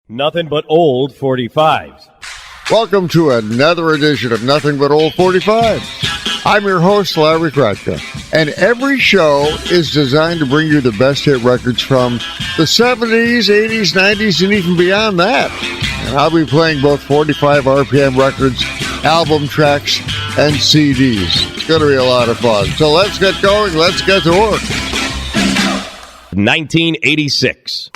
Nothing but old 45s. Welcome to another edition of Nothing But Old 45. I'm your host, Larry Kratka, and every show is designed to bring you the best hit records from the 70s, 80s, 90s, and even beyond that. And I'll be playing both 45 RPM records, album tracks, and CDs. It's going to be a lot of fun. So let's get going. Let's get to work. 1986.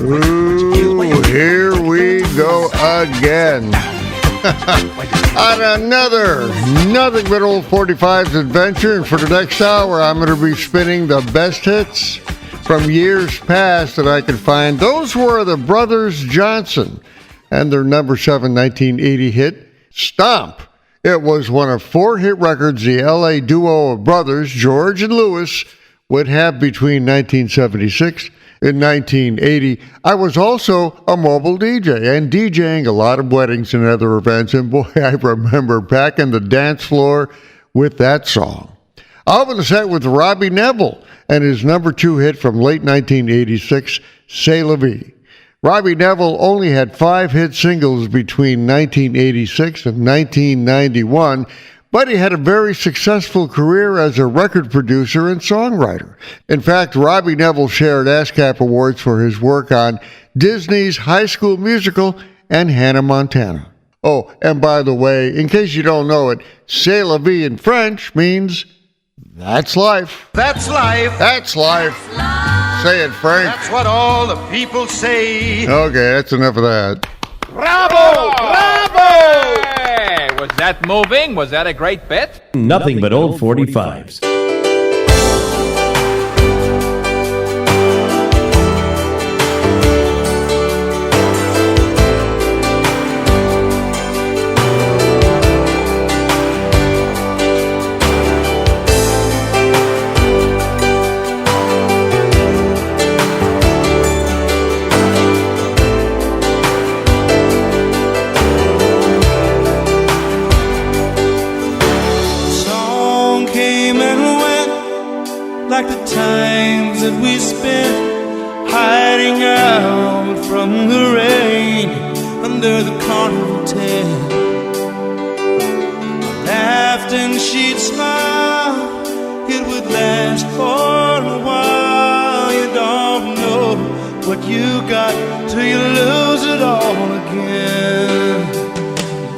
Ooh, here we go again. On another Nothing But Old 45's adventure, and for the next hour, I'm going to be spinning the best hits from years past that I could find. Those were the Brothers Johnson and their number 7 1980 hit, Stomp. It was one of 4 hit records the L.A. duo of brothers, George and Louis, would have between 1976 and 1980. I was also a mobile DJ and DJing a lot of weddings and other events, and boy, I remember packing the dance floor with that song. I'll open the set with Robbie Neville and his number 2 hit from late 1986, C'est La Vie. Robbie Neville only had 5 hit singles between 1986 and 1991, but he had a very successful career as a record producer and songwriter. In fact, Robbie Neville shared ASCAP awards for his work on Disney's High School Musical and Hannah Montana. Oh, and by the way, in case you don't know it, C'est La Vie in French means that's life. That's life. That's life. Say it, Frank. That's what all the people say. Okay, that's enough of that. Bravo! Bravo! Hey, was that moving? Was that a great bit? Nothing But Old 45s. Like the times that we spent hiding out from the rain under the carnival tent. I laughed and she'd smile, it would last for a while. You don't know what you got till you lose it all again.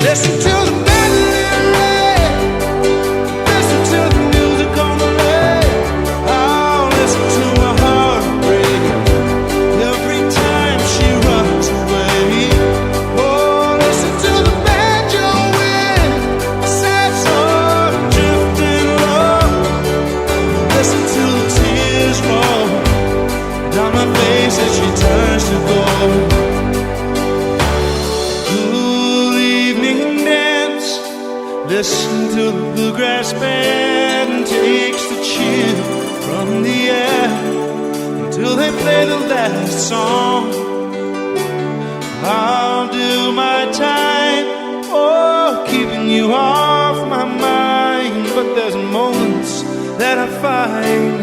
Listen to the listen to the bluegrass band takes the chill from the air until they play the last song. I'll do my time, oh, keeping you off my mind. But there's moments that I find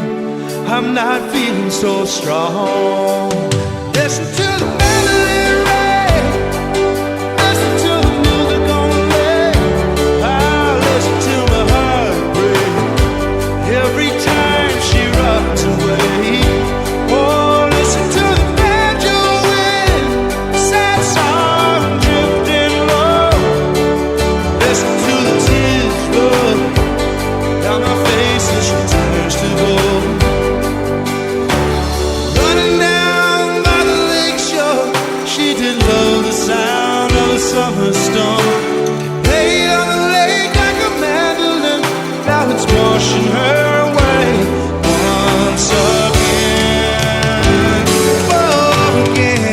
I'm not feeling so strong. Listen to the melody ring, listen to the music on the every time she rocks away. Oh, listen to the banjo wind, sad song drifting low. Listen to the tears roll down my face as she turns to gold. Running down by the lake shore, she did love the sound of a summer storm. Played on the lake like a mandolin, now it's washing her once again, again.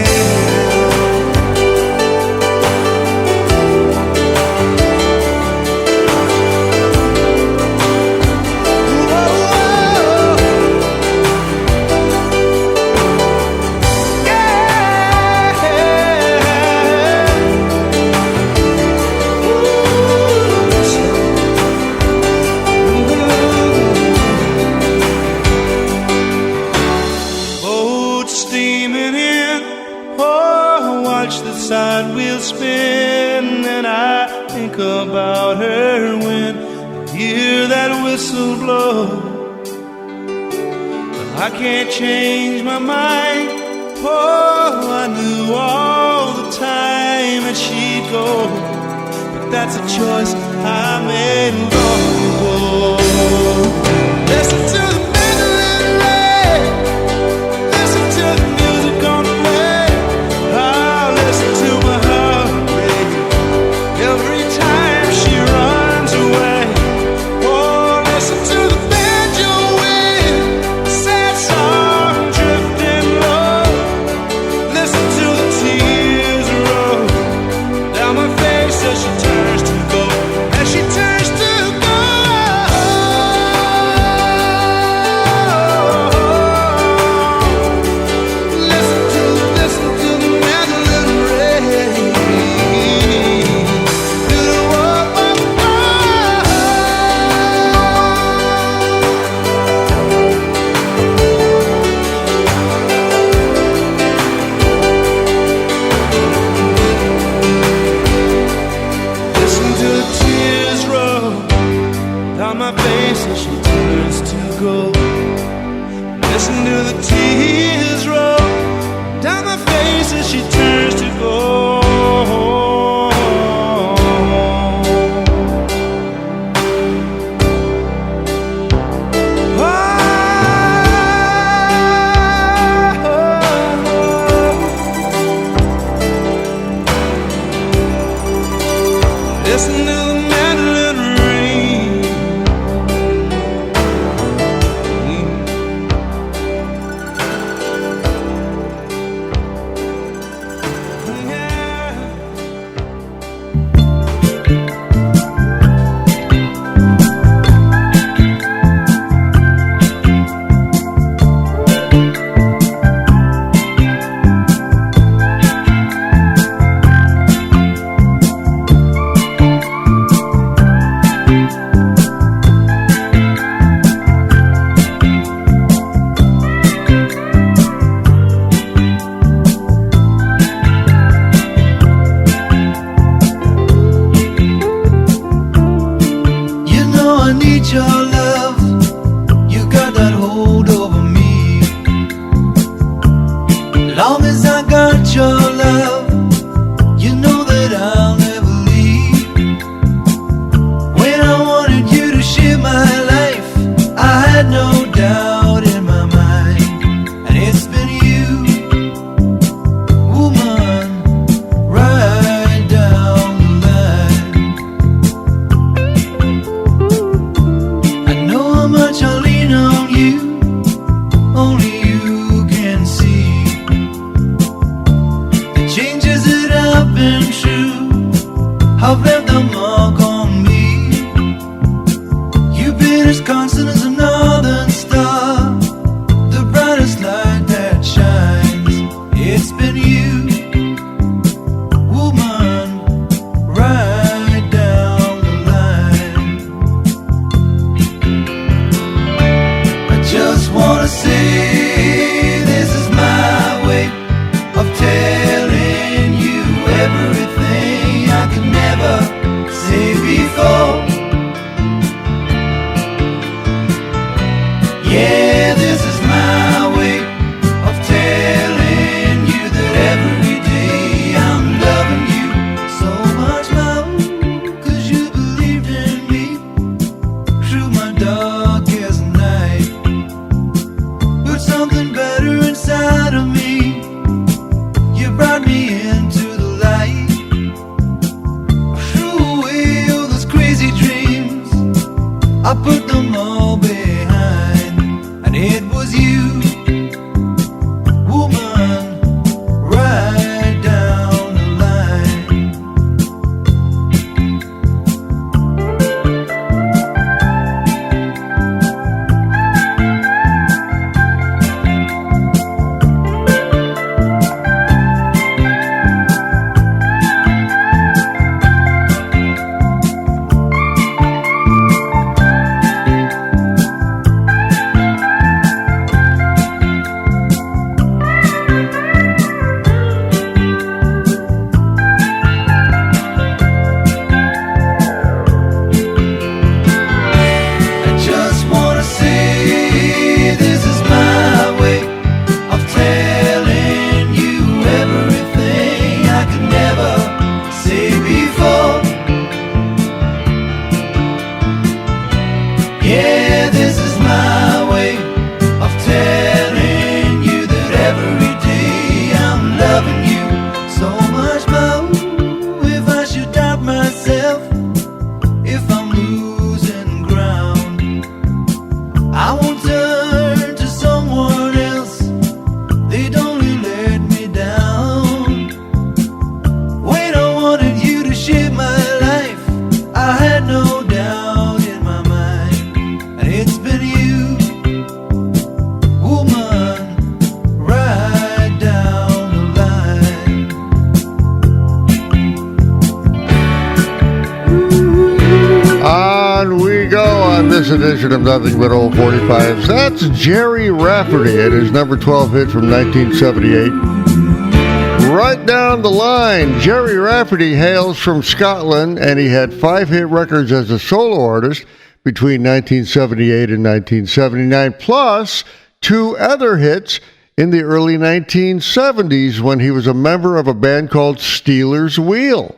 Side wheel spin, and I think about her when I hear that whistle blow. But I can't change my mind. Oh, I knew all the time that she'd go, but that's a choice I made long ago. Listen to the mandolin ring, listen to the music on the way. places she turns to go. Listen to the mandolin ring. Edition of Nothing But Old 45s. That's Jerry Rafferty and his number 12 hit from 1978. Right down the line, Jerry Rafferty hails from Scotland, and he had 5 hit records as a solo artist between 1978 and 1979, plus 2 other hits in the early 1970s when he was a member of a band called Steelers Wheel.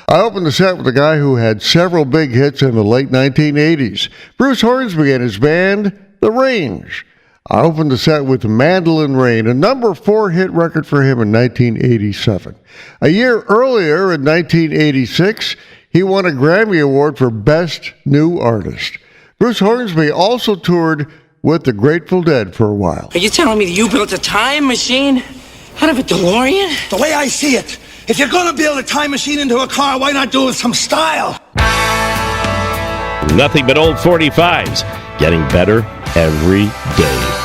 I opened the set with a guy who had several big hits in the late 1980s. Bruce Hornsby and his band, The Range. I opened the set with Mandolin Rain, a number 4 hit record for him in 1987. A year earlier, in 1986, he won a Grammy Award for Best New Artist. Bruce Hornsby also toured with the Grateful Dead for a while. Are you telling me that you built a time machine out of a DeLorean? The way I see it, if you're gonna build a time machine into a car, why not do it with some style? Nothing but old 45s. Getting better every day.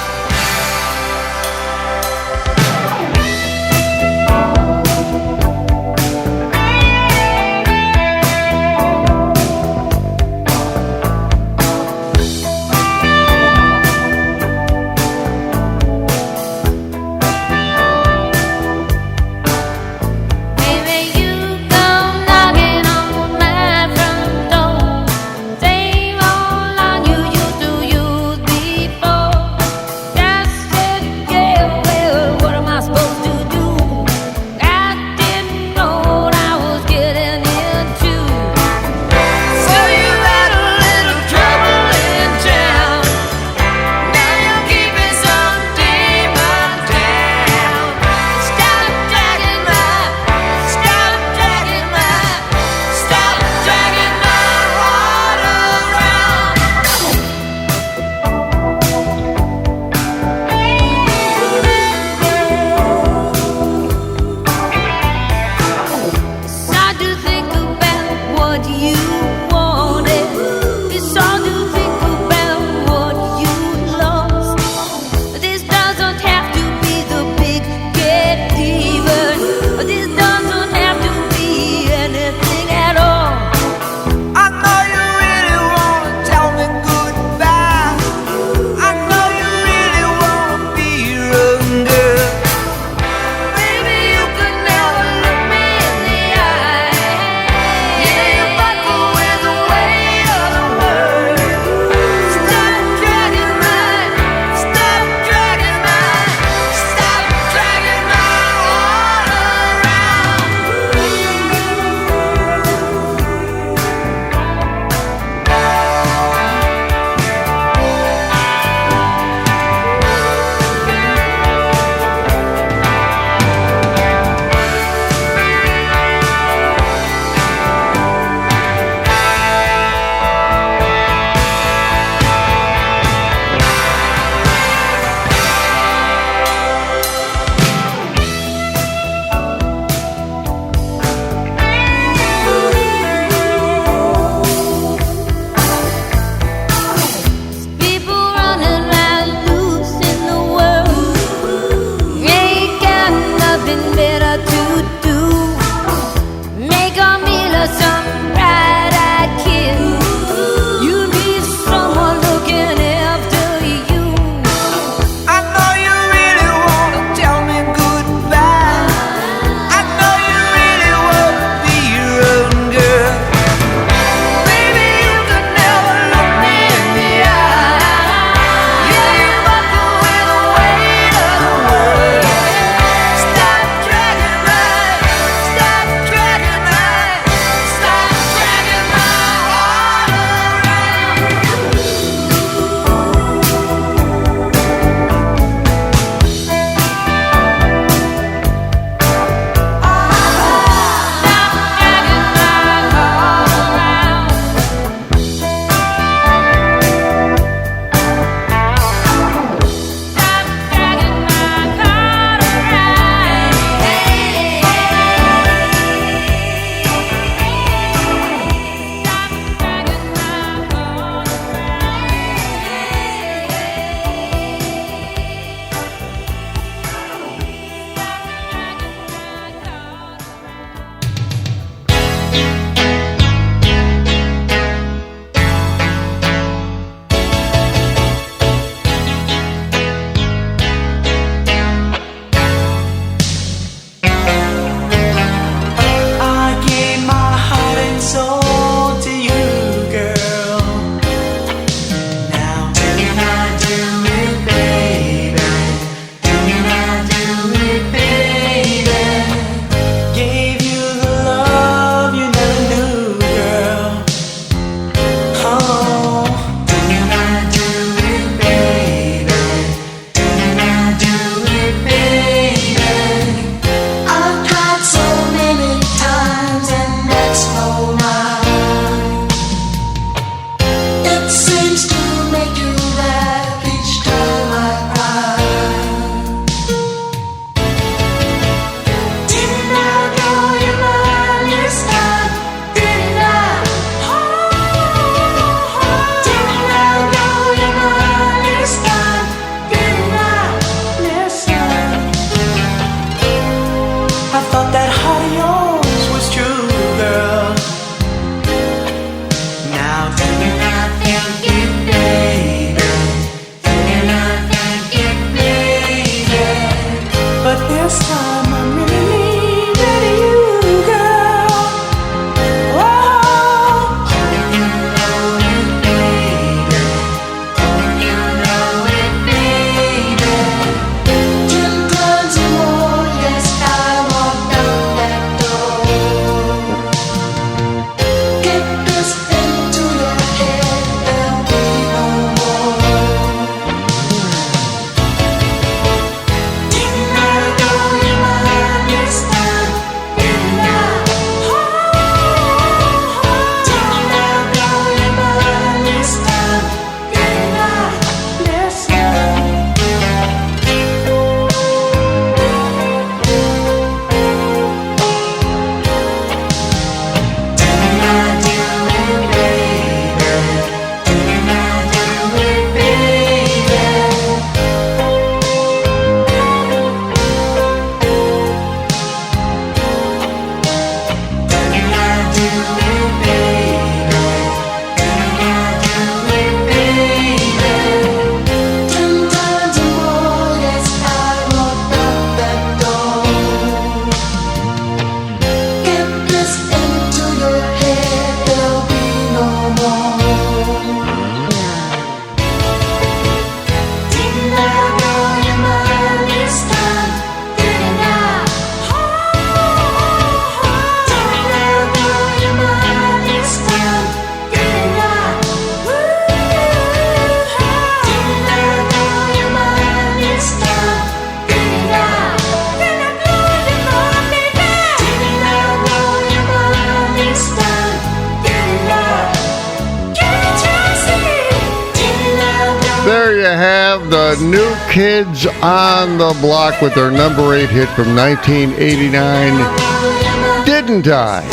to have the New Kids on the Block with their number 8 hit from 1989, Didn't I?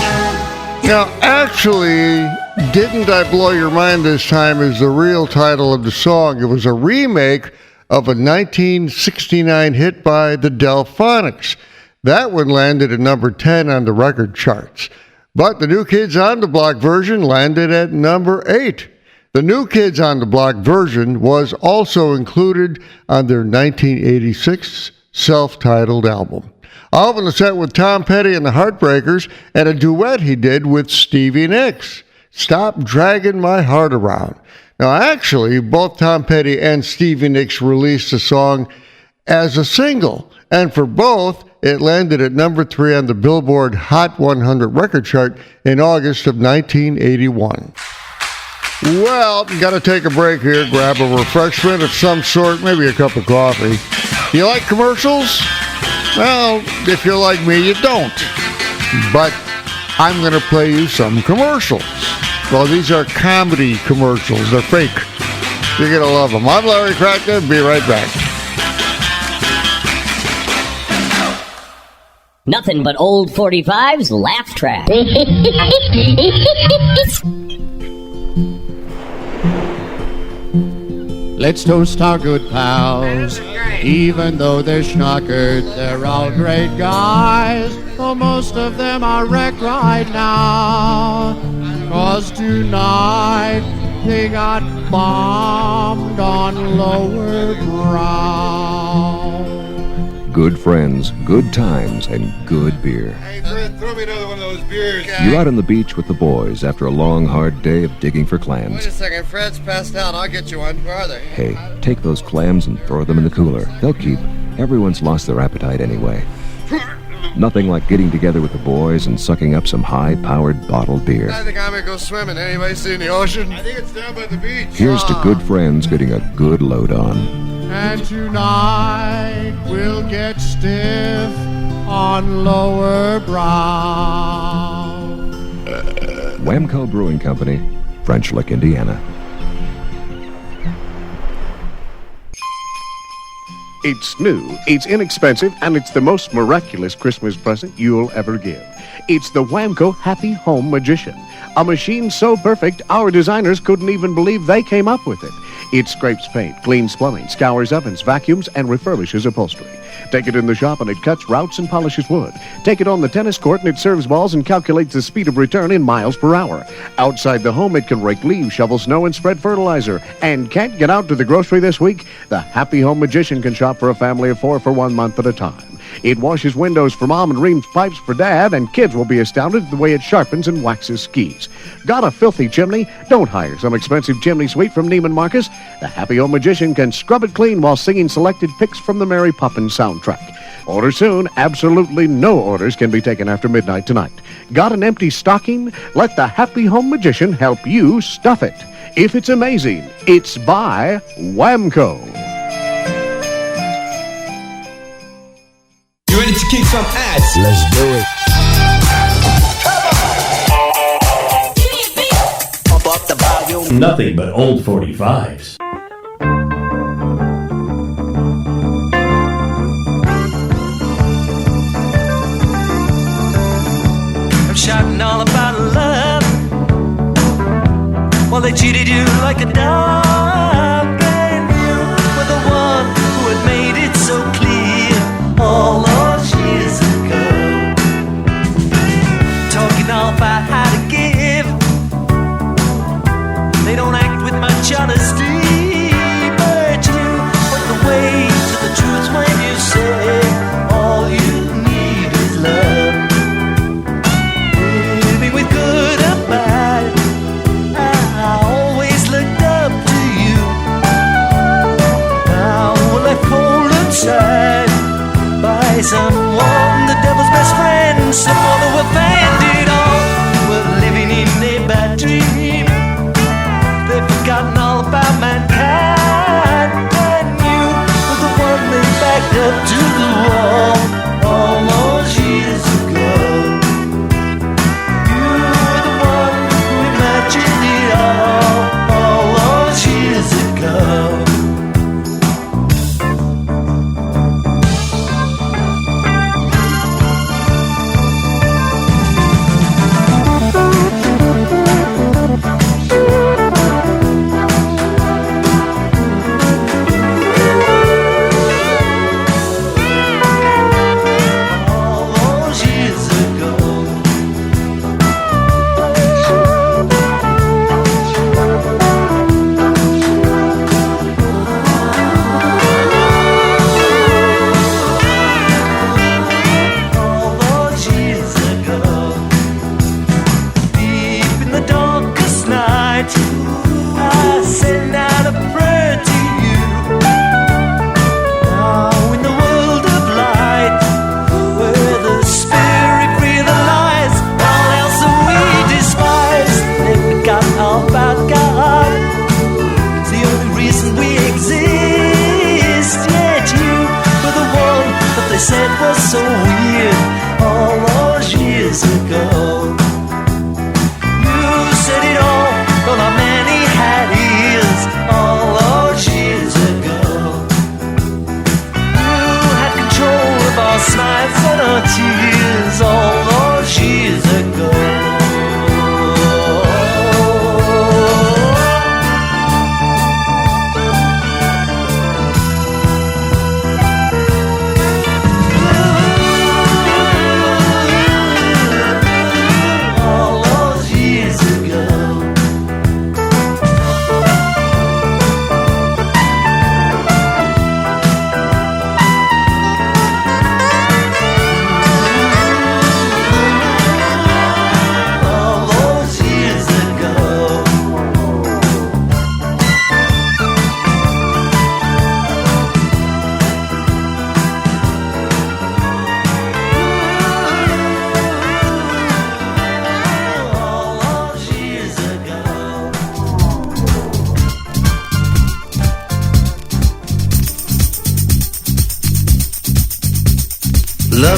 Now, actually, Didn't I Blow Your Mind This Time is the real title of the song. It was a remake of a 1969 hit by the Delphonics. That one landed at number 10 on the record charts. But the New Kids on the Block version landed at number 8. The New Kids on the Block version was also included on their 1986 self-titled album. I opened the set with Tom Petty and the Heartbreakers and a duet he did with Stevie Nicks, Stop Dragging My Heart Around. Now, actually, both Tom Petty and Stevie Nicks released the song as a single, and for both, it landed at number 3 on the Billboard Hot 100 record chart in August of 1981. Well, got to take a break here, grab a refreshment of some sort, maybe a cup of coffee. You like commercials? Well, if you're like me, you don't. But I'm going to play you some commercials. Well, these are comedy commercials. They're fake. You're going to love them. I'm Larry Kratka. Be right back. Nothing but old 45's laugh track. Let's toast our good pals. Even though they're schnockered, they're all great guys. Though most of them are wrecked right now. 'Cause tonight they got bombed on Lower Brown. Good friends, good times, and good beer. Hey, throw me another one of those beers. You're out on the beach with the boys after a long, hard day of digging for clams. Wait a second, Fred's passed out. I'll get you one. Where are they? Hey, take those clams and throw them in the cooler. They'll keep. Everyone's lost their appetite anyway. Nothing like getting together with the boys and sucking up some high-powered bottled beer. I think I'm gonna go swimming. Anybody see in the ocean? I think it's down by the beach. Here's to good friends getting a good load on. And tonight we'll get stiff on Lower Brown. Whamco Brewing Company, French Lick, Indiana. It's new, it's inexpensive, and it's the most miraculous Christmas present you'll ever give. It's the Whamco Happy Home Magician. A machine so perfect, our designers couldn't even believe they came up with it. It scrapes paint, cleans plumbing, scours ovens, vacuums, and refurbishes upholstery. Take it in the shop and it cuts routes and polishes wood. Take it on the tennis court and it serves balls and calculates the speed of return in miles per hour. Outside the home, it can rake leaves, shovel snow, and spread fertilizer. And can't get out to the grocery this week? The Happy Home Magician can shop for a family of 4 for 1 month at a time. It washes windows for Mom and reams pipes for Dad, and kids will be astounded at the way it sharpens and waxes skis. Got a filthy chimney? Don't hire some expensive chimney sweep from Neiman Marcus. The Happy Home Magician can scrub it clean while singing selected picks from the Mary Poppins soundtrack. Order soon. Absolutely no orders can be taken after midnight tonight. Got an empty stocking? Let the Happy Home Magician help you stuff it. If it's amazing, it's by Whamco. You ready to kick some ass? Let's do it. Pump up the volume. Nothing but old 45s. I'm shouting all about love. Well, they cheated you like a dog, and you were the one who had made it so clear all those years ago. Talking all about how to give. They don't act with much honesty, but you went the way to the truth when you say all you need is love. Living with good and bad, I always looked up to you. Now we're left cold inside by someone, the devil's best friend, someone who offended all. We're living in a bad dream. They've forgotten all about mankind, and you were the one they backed up to the wall all those years ago. You were the one who imagined it all those years ago.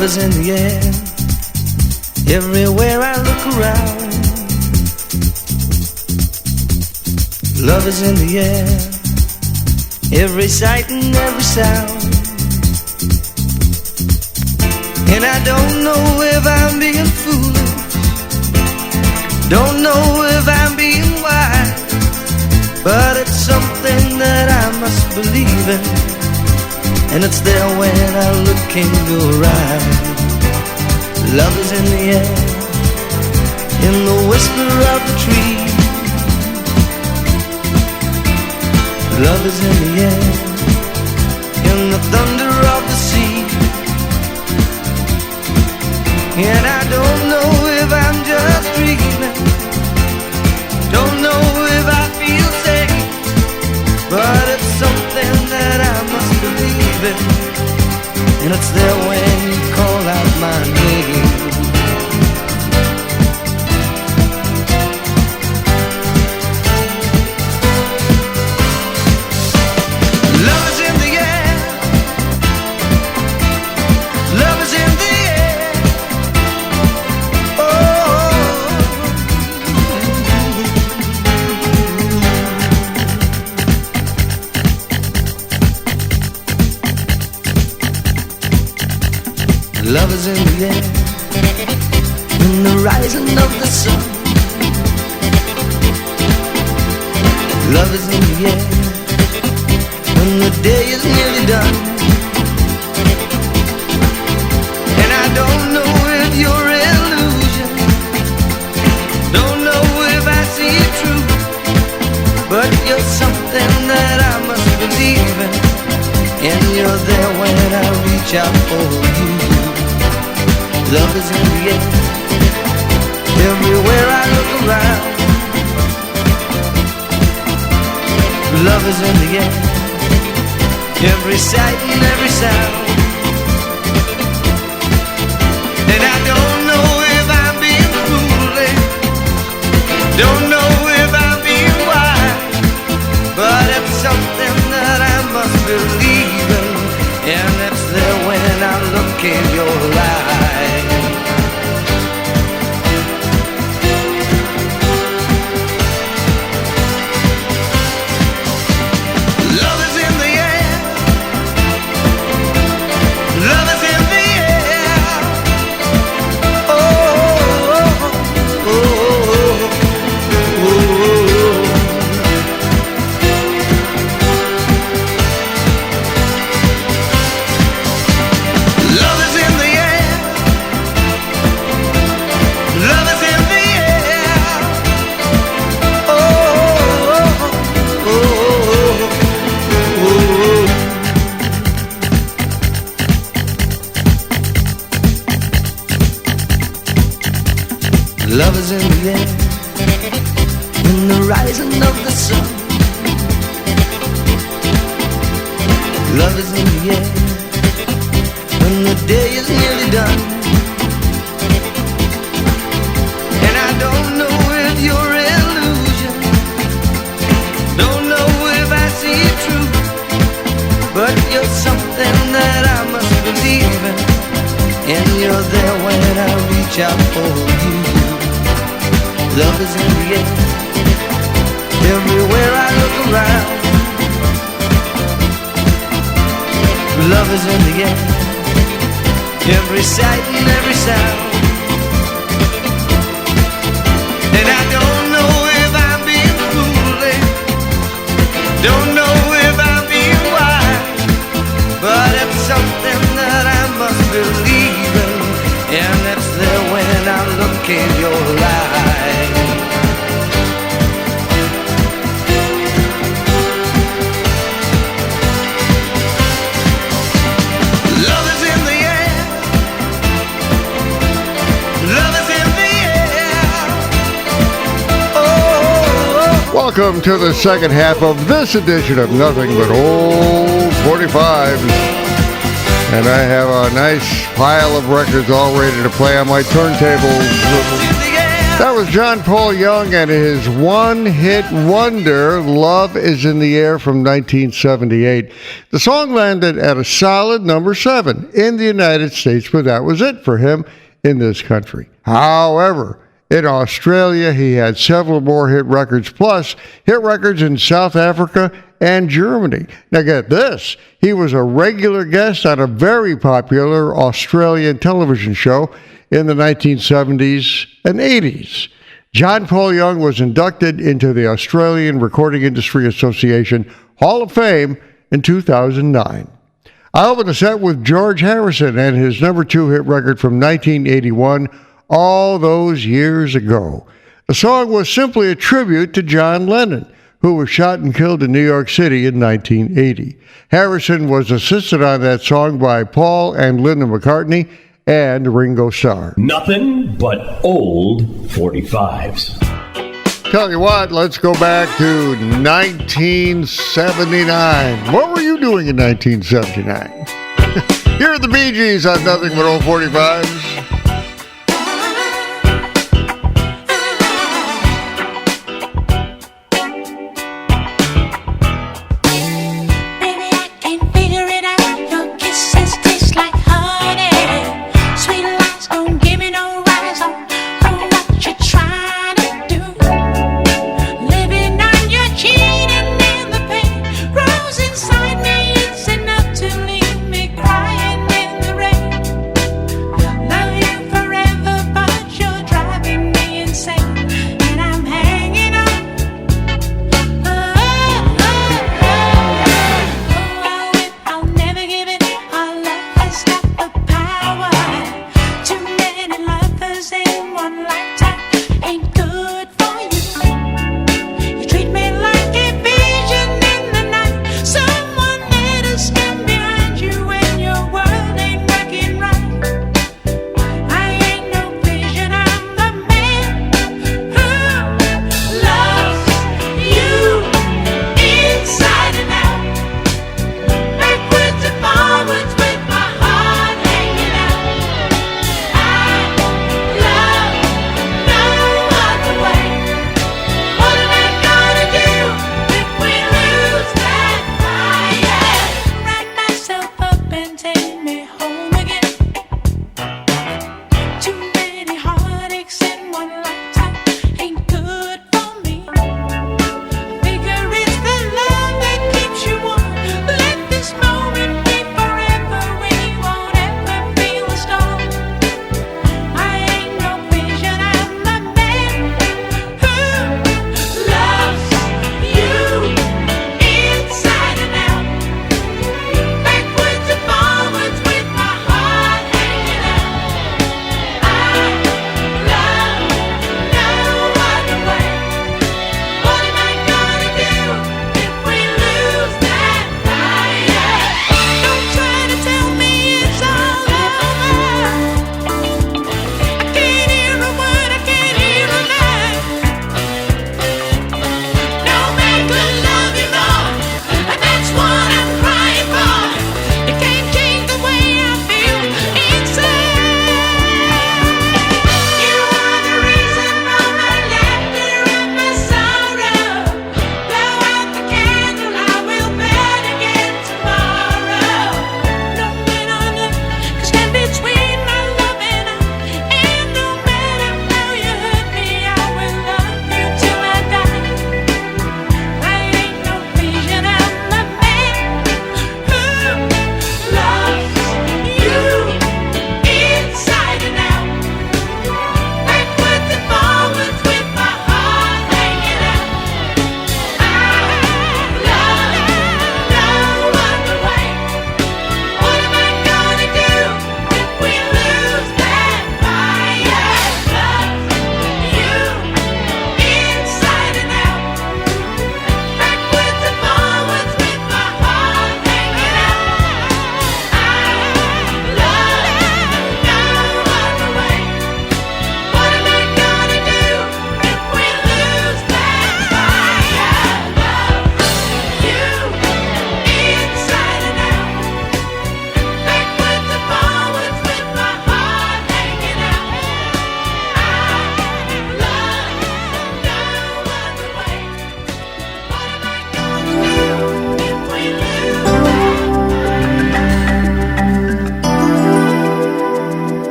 Love is in the air, everywhere I look around. Love is in the air, every sight and every sound. And I don't know if I'm being foolish, don't know if I'm being wise, but it's something that I must believe in, and it's there when I look in your eyes. Love is in the air, in the whisper of the tree. Love is in the air, in the thunder of the sea. And I don't know if I'm just dreaming, don't know if I feel safe, but it's something that I must believe in, and it's there when you call out my name. Love is in the air, love is in the air. Oh, love is in the air, in the rising of the sun. Love is in the air, when the day is nearly done. And I don't know if you're illusion, don't know if I see it true, but you're something that I must believe in, and you're there when I reach out for you. Love is in the air, everywhere I look around. Love is in the air, every sight and every sound. And I don't know if I'm being foolish, don't know if I'm being wise, but it's something that I must believe in, and it's there when I look in your eyes. Love is in the air, love is in the air. Oh, oh, oh, oh, oh. Love is in the air, love is in the air. Oh, oh, oh, oh, oh. Love is in the air, in the rising of the sun. Love is in the air, when the day is nearly done. And I don't know if you're illusion, don't know if I see it true, but you're something that I must believe in, and you're there when I reach out for you. Love is in the air, everywhere I look around. Love is in the air, every sight and every sound. And I don't know if I'm being foolish, don't know if I'm being wise, but it's something that I must believe in, and it's there when I look in your eyes. Love is in the air, love is in the air. Oh. Welcome to the second half of this edition of Nothing But Old 45s. And I have a nice pile of records all ready to play on my turntables. That was John Paul Young and his one-hit wonder, Love Is in the Air from 1978. The song landed at a solid number 7 in the United States, but that was it for him in this country. However, in Australia, he had several more hit records, plus hit records in South Africa and Germany. Now get this, he was a regular guest on a very popular Australian television show in the 1970s and 80s. John Paul Young was inducted into the Australian Recording Industry Association Hall of Fame in 2009. I opened the set with George Harrison and his number 2 hit record from 1981, All Those Years Ago. The song was simply a tribute to John Lennon, who was shot and killed in New York City in 1980. Harrison was assisted on that song by Paul and Linda McCartney and Ringo Starr. Nothing but old 45s. Tell you what, let's go back to 1979. What were you doing in 1979? Here are the Bee Gees on Nothing But Old 45s. Love you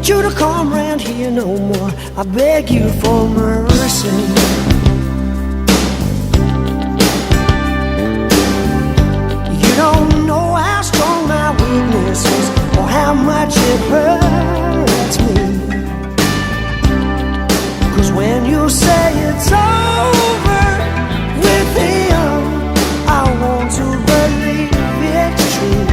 want you to come round here no more. I beg you for mercy. You don't know how strong my weakness is or how much it hurts me. 'Cause when you say it's over with him, I want to believe it's true.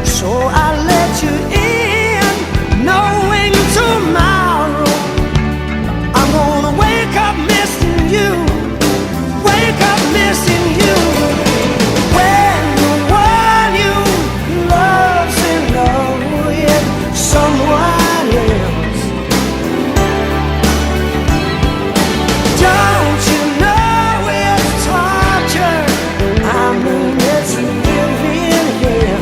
So I let you in, knowing tomorrow I'm gonna wake up missing you, wake up missing you. When the one you love's in love with someone else. Don't you know it's torture? I mean it's living here.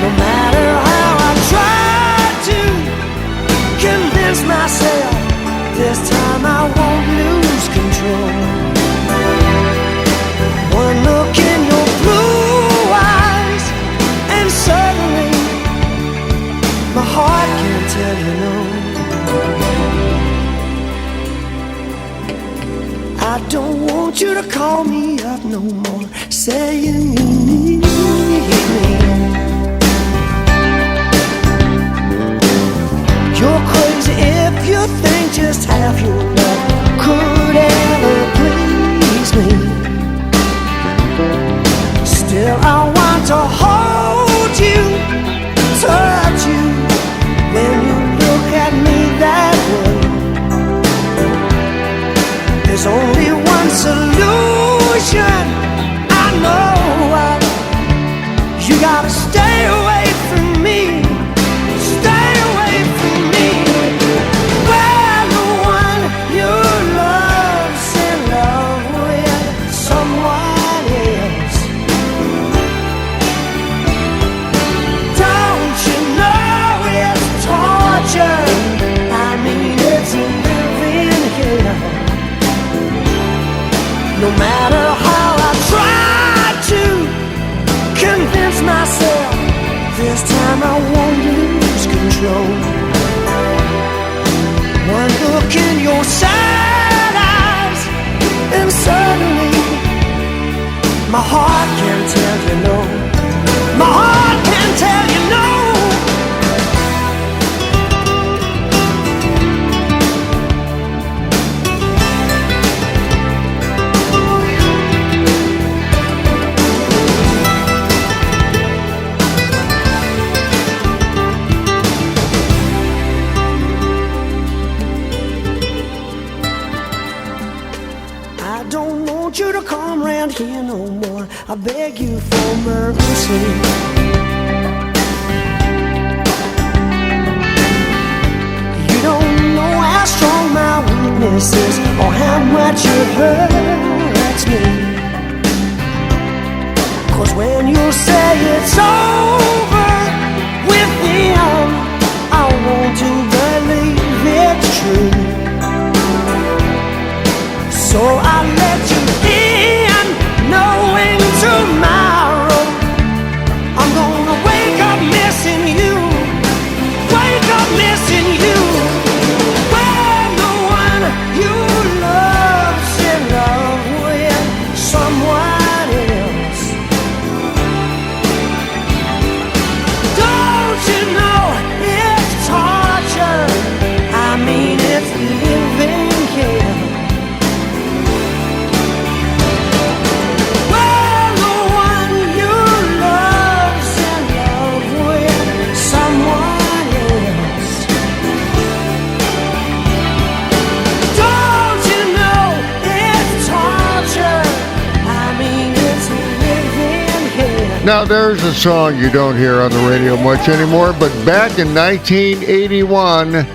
No matter how I try to convince myself, this time I won't lose control. One look in your blue eyes, and suddenly my heart can't tell you no. I don't want you to call me up no more, saying you need me. You're crazy if you think just half your love could ever please me. Still I want to hold you, touch you, when you look at me that way. There's only one solution, I know. You gotta stay away from me. Stay away from me. Well, the one you love's in love with someone else. Don't you know it's torture? I mean it's living here. No matter how I try to convince myself, this time I won't lose control. One look in your sad eyes, and suddenly my heart can tell you no. My heart can tell you no. You to come round here no more. I beg you for mercy. You don't know how strong my weakness is or how much it hurts me. 'Cause when you say it's over with him, I want to believe it's true. So I let you in, knowing tomorrow I'm gonna wake up missing you, wake up missing you. When the one you love's in love with someone else. Don't you know it's torture? I mean it's living here. Now, there's a song you don't hear on the radio much anymore, but back in 1981,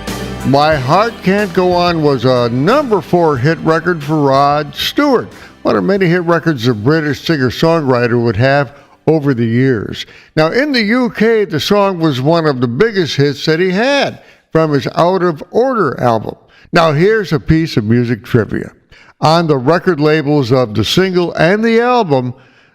My Heart Can't Go On was a number 4 hit record for Rod Stewart, one of many hit records a British singer-songwriter would have over the years. Now, in the UK, the song was one of the biggest hits that he had from his Out of Order album. Now, here's a piece of music trivia. On the record labels of the single and the album,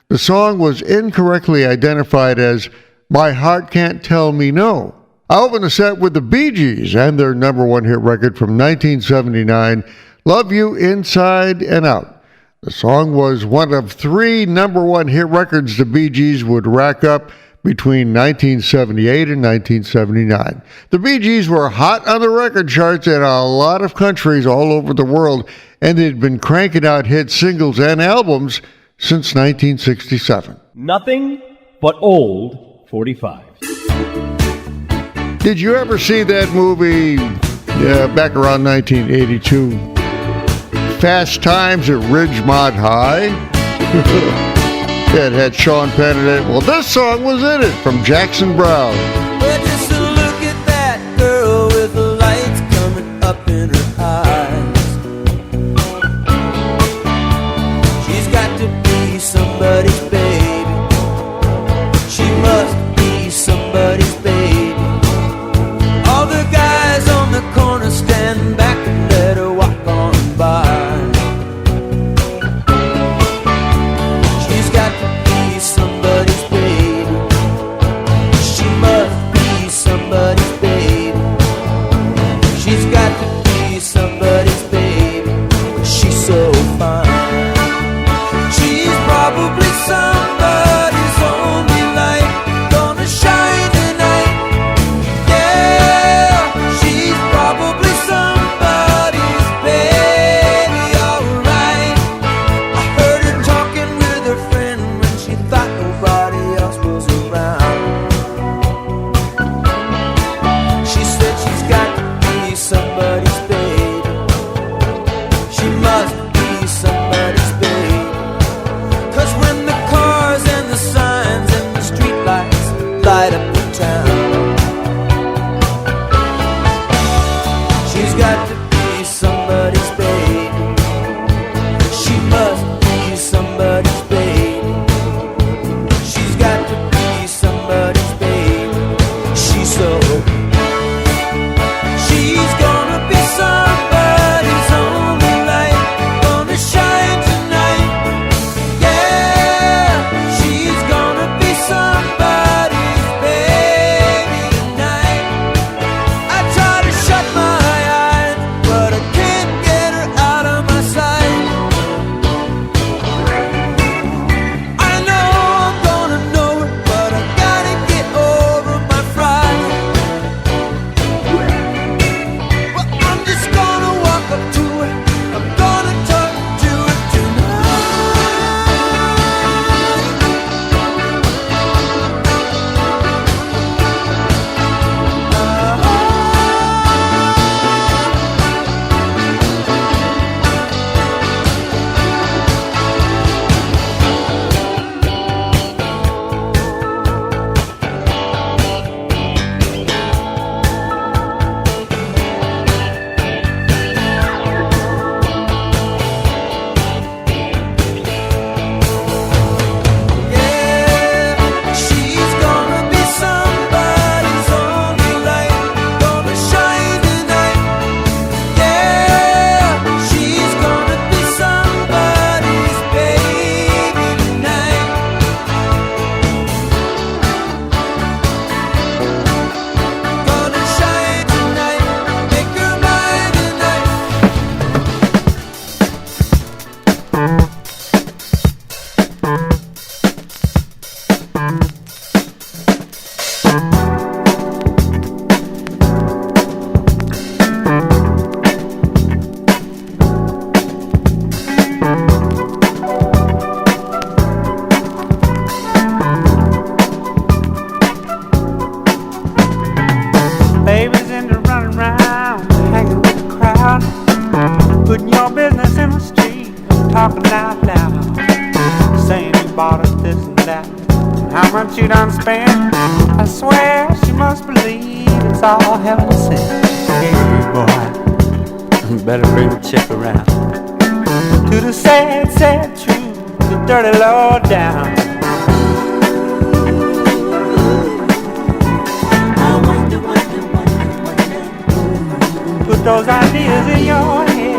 the song was incorrectly identified as My Heart Can't Tell Me No. I open the set with the Bee Gees and their number one hit record from 1979, Love You Inside and Out. The song was one of 3 number one hit records the Bee Gees would rack up between 1978 and 1979. The Bee Gees were hot on the record charts in a lot of countries all over the world, and they'd been cranking out hit singles and albums since 1967. Nothing but old 45. Did you ever see that movie back around 1982? Fast Times at Ridgemont High? It had Sean Penn in it. Well, this song was in it from Jackson Browne. Well, just a look at that girl with the lights coming up in her eyes. She's got to be somebody's baby. She must be somebody's baby. All the guys on the corner stand back and let her walk on by. She's got to be somebody's baby. She must be somebody's baby. She's got to be somebody's baby. She's so fine. She's probably somebody's only light, gonna shine tonight. Yeah, she's probably somebody's baby, alright. I heard her talking with her friend when she thought nobody else was around. She said she's got to be somebody's baby. She must be somebody's baby. 'Cause when the cars and the signs and the street lights light up the town, she's got to be somebody's baby. She must be somebody's baby. She's got to be somebody's baby. She's so. She's gonna be somebody's only light, gonna shine tonight. Yeah, she's gonna be somebody's baby tonight. I try to shut my eyes, but I can't get her out of my sight. I know I'm gonna know her, but I gotta get over my fright. Well, I'm just gonna walk up to her, I'm gonna talk to her tonight. Yeah, she's gonna be somebody's only light, gonna shine tonight. Yeah, she's gonna be somebody's baby tonight. Gonna shine tonight, make her mine tonight. Babies into running around, hanging with the crowd, putting your business in the street, talking out loud, saying you bought us this and that, and how much you done spent. I swear she must believe it's all heaven sent. Hey boy, you better bring the chick around to the sad, sad truth, the dirty low down. Put those ideas in your head.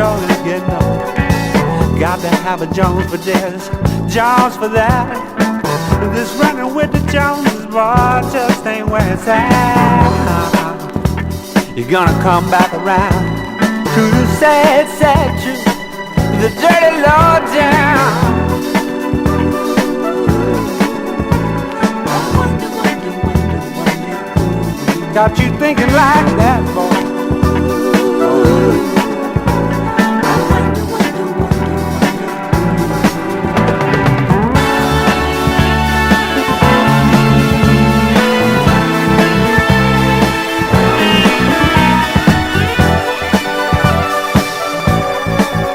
surely getting old. Got to have a Jones for this, Jones for that. This running with the Joneses, boy, just ain't where it's at. You're gonna come back around to the sad, sad truth, the dirty low down. Got you thinking like that, boy.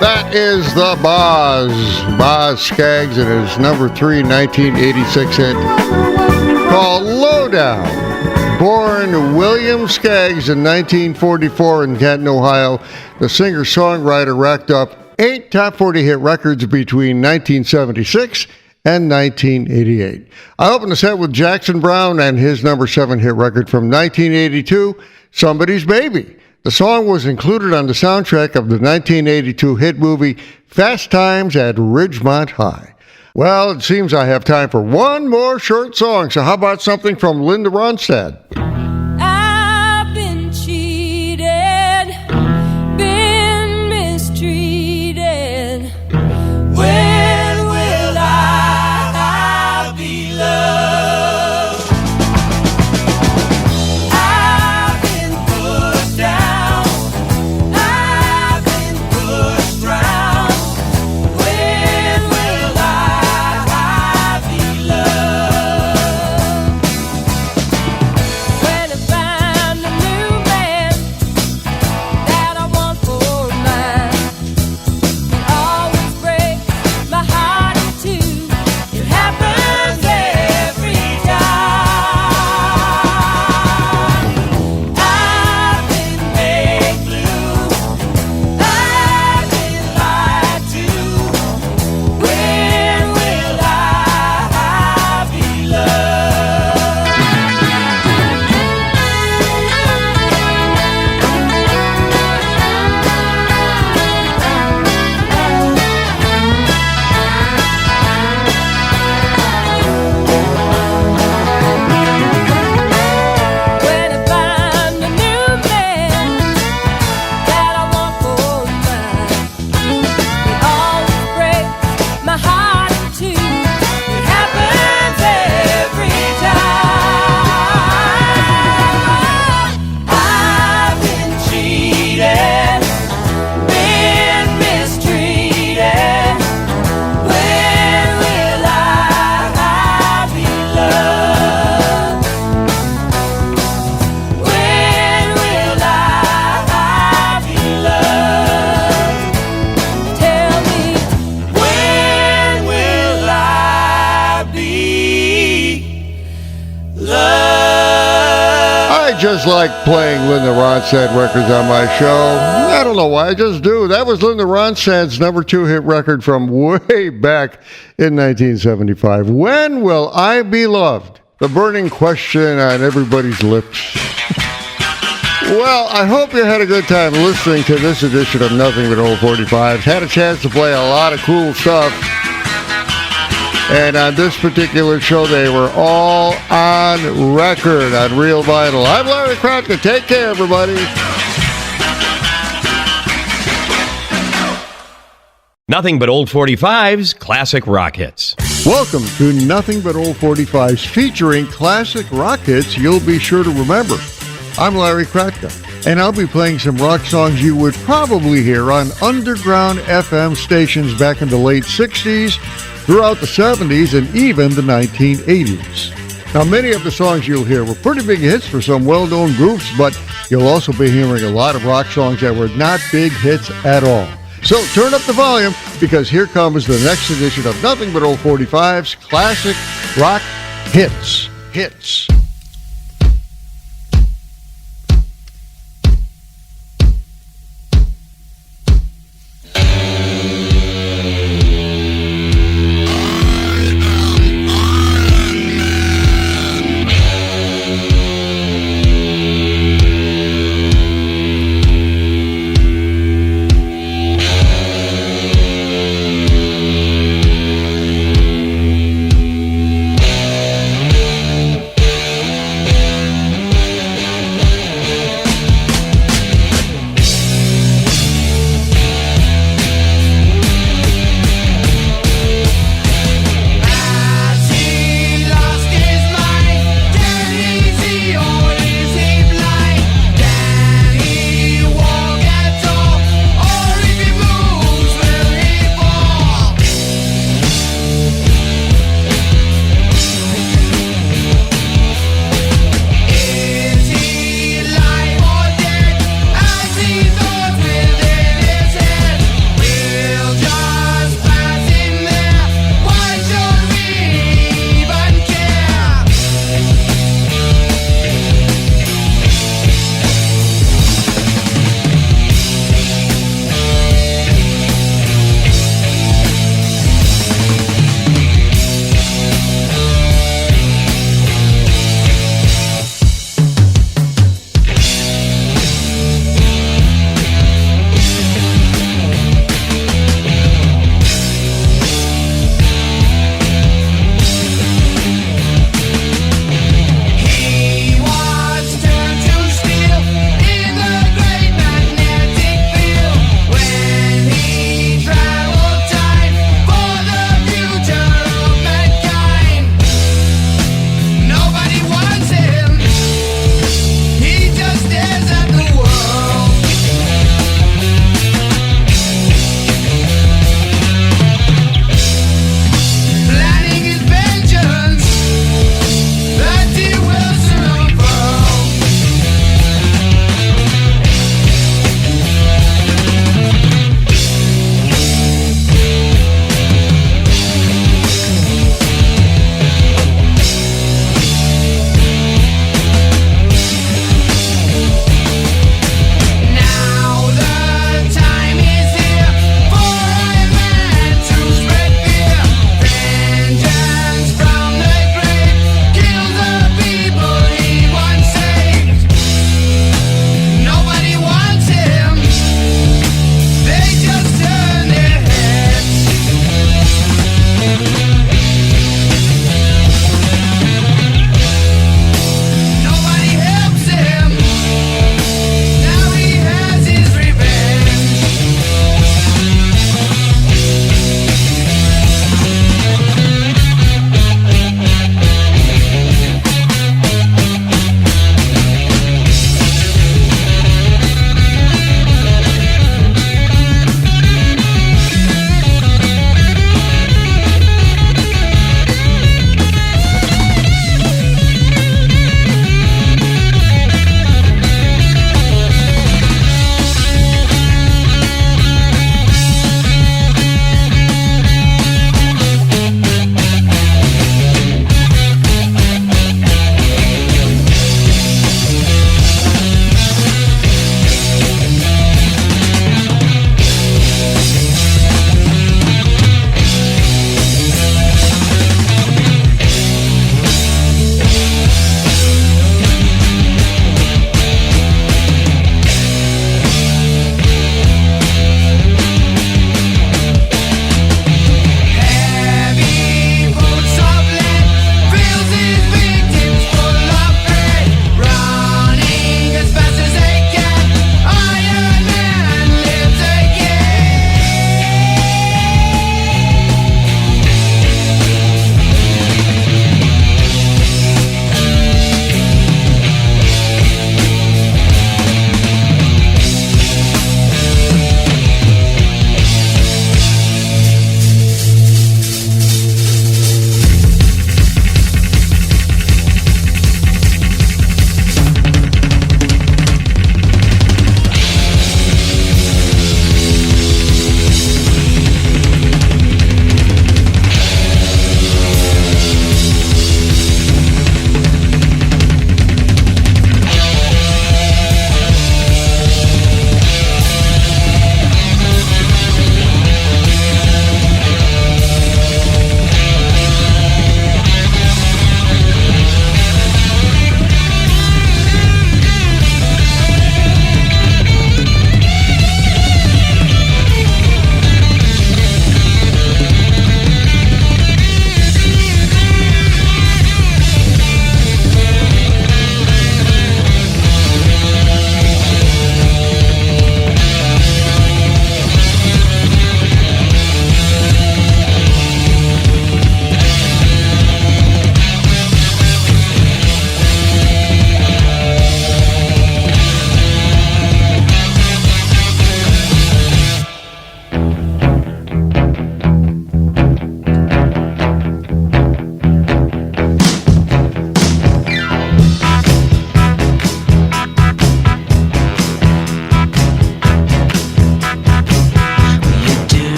That is the Boz Skaggs, and his number 3 1986 hit called Lowdown. Born William Skaggs in 1944 in Canton, Ohio, the singer-songwriter racked up 8 top 40 hit records between 1976 and 1988. I opened the set with Jackson Browne and his number 7 hit record from 1982, Somebody's Baby. The song was included on the soundtrack of the 1982 hit movie Fast Times at Ridgemont High. Well, it seems I have time for one more short song, so how about something from Linda Ronstadt? I've been cheated, been mistreated. When will I be loved? I've been pushed down, I've been pushed round. When will I be loved? When I find a new man that I want for mine, it always breaks my heart in two. It happens every time. I've been made blue, I've been lied to. When will I be loved? When I find a new man that I want for mine, it always breaks my heart in two. It happens every time. I've been cheated, been mistreated. When will I be loved? When will I be loved? Tell me, when will I be loved? I just like playing Linda Ronstadt records on my show. I don't know why, I just do. That was Linda Ronstadt's number 2 hit record from way back in 1975. When will I be loved? The burning question on everybody's lips. Well, I hope you had a good time listening to this edition of Nothing But Old 45s. Had a chance to play a lot of cool stuff. And on this particular show, they were all on record on Real Vinyl. I'm Larry Kratka. Take care, everybody. Nothing but old 45s, classic rock hits. Welcome to Nothing But Old 45s, featuring classic rock hits you'll be sure to remember. I'm Larry Kratka, and I'll be playing some rock songs you would probably hear on underground FM stations back in the late 60s, throughout the 70s, and even the 1980s. Now, many of the songs you'll hear were pretty big hits for some well-known groups, but you'll also be hearing a lot of rock songs that were not big hits at all. So turn up the volume, because here comes the next edition of Nothing But Old 45's Classic Rock Hits. Hits.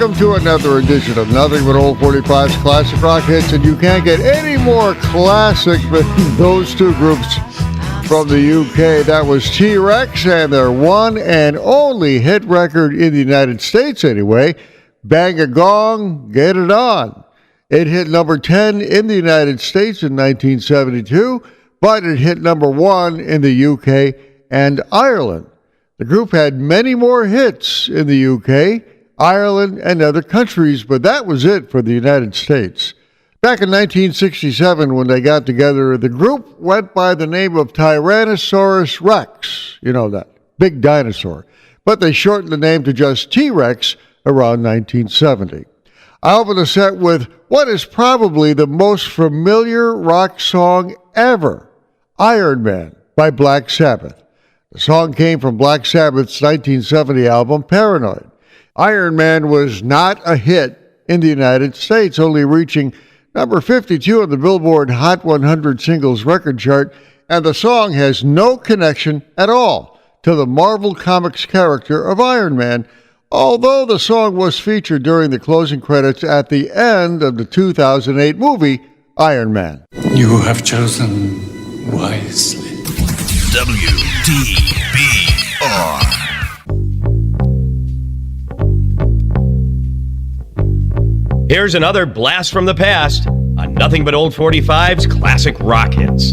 Welcome to another edition of Nothing But Old 45's Classic Rock Hits, and you can't get any more classic than those two groups from the UK. That was T-Rex and their one and only hit record in the United States anyway, Bang a Gong, Get It On. It hit number 10 in the United States in 1972, but it hit number 1 in the UK and Ireland. The group had many more hits in the UK, Ireland, and other countries, but that was it for the United States. Back in 1967, when they got together, the group went by the name of Tyrannosaurus Rex. You know that, big dinosaur. But they shortened the name to just T-Rex around 1970. I opened the set with what is probably the most familiar rock song ever, Iron Man by Black Sabbath. The song came from Black Sabbath's 1970 album, Paranoid. Iron Man was not a hit in the United States, only reaching number 52 on the Billboard Hot 100 Singles Record Chart, and the song has no connection at all to the Marvel Comics character of Iron Man, although the song was featured during the closing credits at the end of the 2008 movie, Iron Man. You have chosen wisely. WTBR. Here's another blast from the past on Nothing But Old 45's Classic Rock Hits.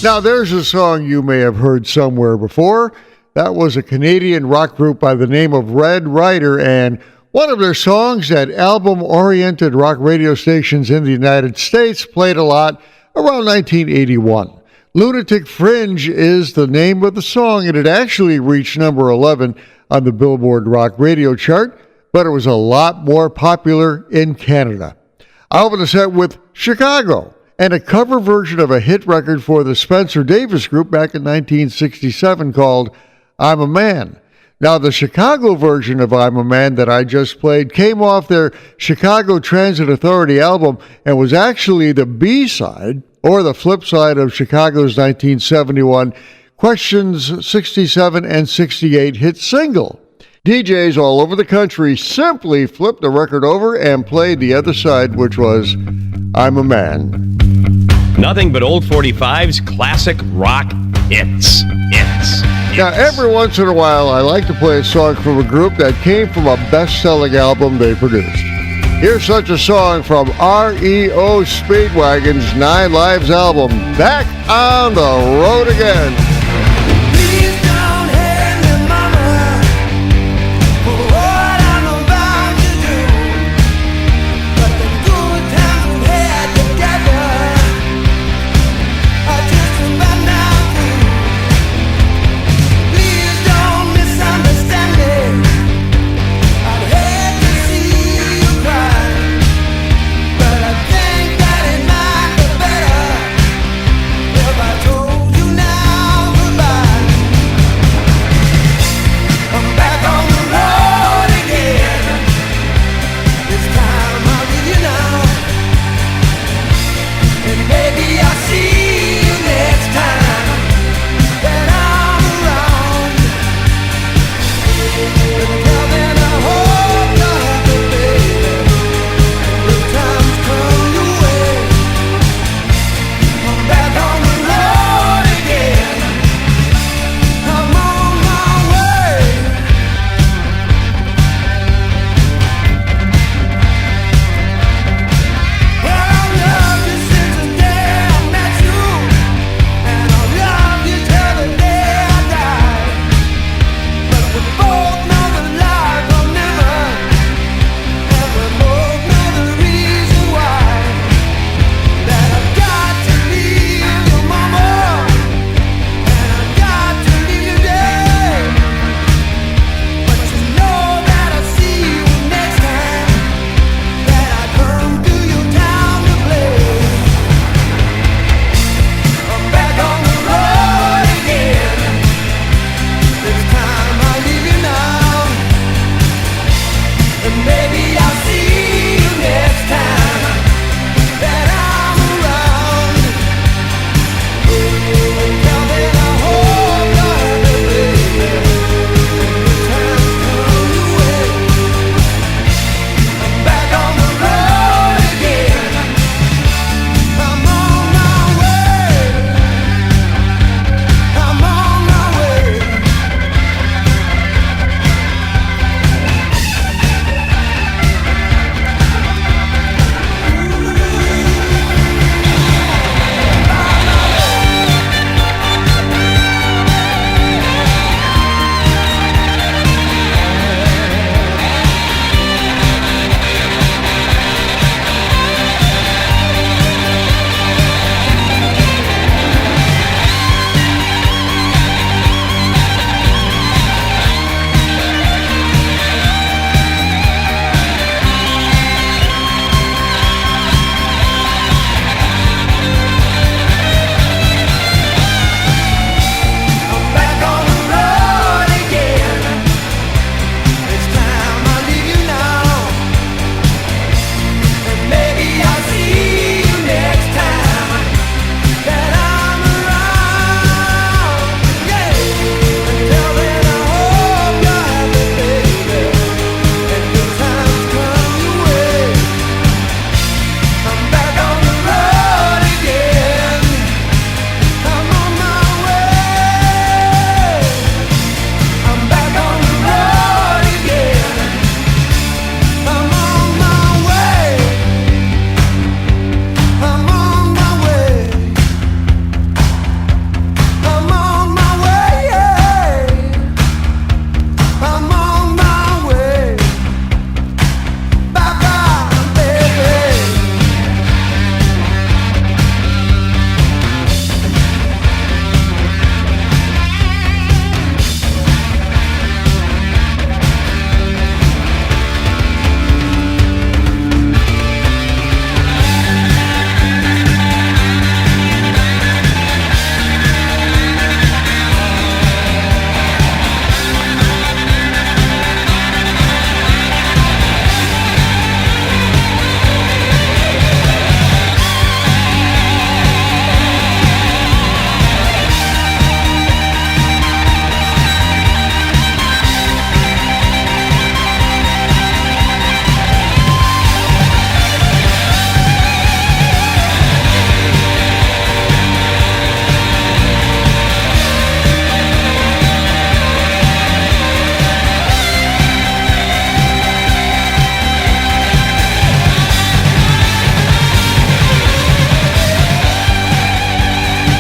Now, there's a song you may have heard somewhere before. That was a Canadian rock group by the name of Red Rider, and one of their songs that album-oriented rock radio stations in the United States played a lot around 1981. Lunatic Fringe is the name of the song, and it actually reached number 11 on the Billboard Rock Radio chart, but it was a lot more popular in Canada. I opened the set with Chicago, and a cover version of a hit record for the Spencer Davis Group back in 1967 called I'm a Man. Now, the Chicago version of I'm a Man that I just played came off their Chicago Transit Authority album and was actually the B-side, or the flip side, of Chicago's 1971 Questions 67 and 68 hit single. DJs all over the country simply flipped the record over and played the other side, which was I'm a Man. Nothing but old 45's classic rock hits. Now, every once in a while, I like to play a song from a group that came from a best-selling album they produced. Here's such a song from REO Speedwagon's 9 Lives album, Back on the Road Again. If I told you now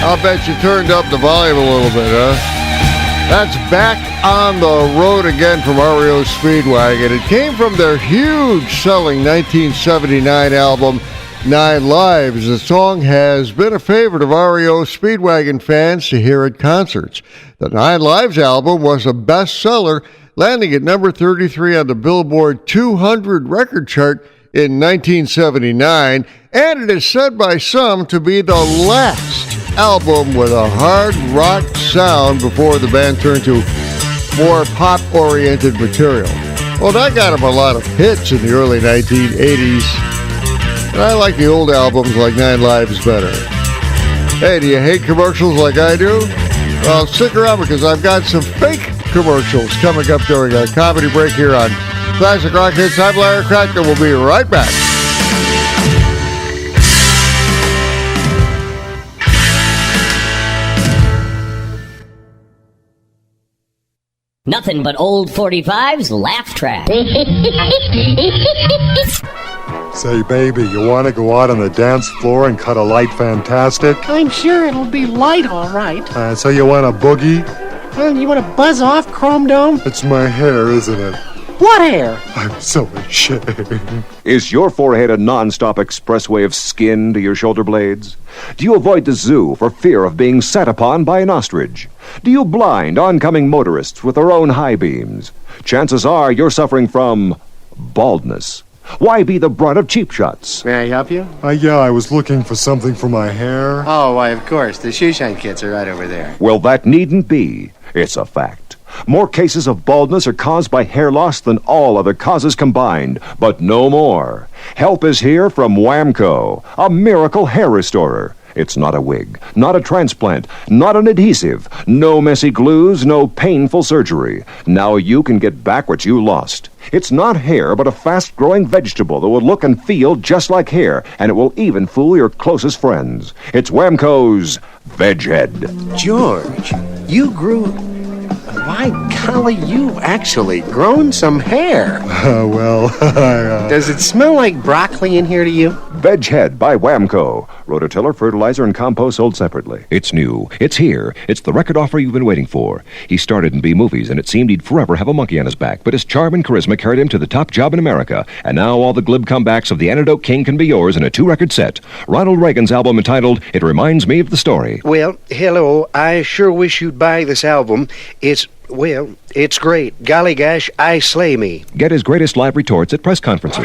I'll bet you turned up the volume a little bit, huh? That's Back on the Road Again from REO Speedwagon. It came from their huge-selling 1979 album, 9 Lives. The song has been a favorite of REO Speedwagon fans to hear at concerts. The 9 Lives album was a bestseller, landing at number 33 on the Billboard 200 record chart in 1979, and it is said by some to be the last album with a hard rock sound before the band turned to more pop-oriented material. Well, that got them a lot of hits in the early 1980s, and I like the old albums like 9 Lives better. Hey, do you hate commercials like I do? Well, stick around because I've got some fake commercials coming up during a comedy break here on Classic Rock Hits. I'm Larry Kratka. We'll be right back. Nothing but old 45's laugh track. Say, baby, you want to go out on the dance floor and cut a light fantastic? I'm sure it'll be light, all right. So you want a boogie? Well, you want to buzz off, Chrome Dome? It's my hair, isn't it? What hair? I'm so ashamed. Is your forehead a non-stop expressway of skin to your shoulder blades? Do you avoid the zoo for fear of being sat upon by an ostrich? Do you blind oncoming motorists with their own high beams? Chances are you're suffering from baldness. Why be the brunt of cheap shots? May I help you? Yeah, I was looking for something for my hair. Oh, why, of course. The shoe shine kits are right over there. Well, that needn't be. It's a fact. More cases of baldness are caused by hair loss than all other causes combined, but no more. Help is here from Whamco, a miracle hair restorer. It's not a wig, not a transplant, not an adhesive, no messy glues, no painful surgery. Now you can get back what you lost. It's not hair, but a fast-growing vegetable that will look and feel just like hair, and it will even fool your closest friends. It's Whamco's Veg Head. George, you grew... By golly, you've actually grown some hair. Does it smell like broccoli in here to you? Veg Head by Whamco. Rototiller, fertilizer, and compost sold separately. It's new. It's here. It's the record offer you've been waiting for. He started in B-movies, and it seemed he'd forever have a monkey on his back, but his charm and charisma carried him to the top job in America, and now all the glib comebacks of The Antidote King can be yours in a 2-record set. Ronald Reagan's album entitled It Reminds Me of the Story. Well, hello. I sure wish you'd buy this album. It's great. Golly gosh, I slay me. Get his greatest live retorts at press conferences.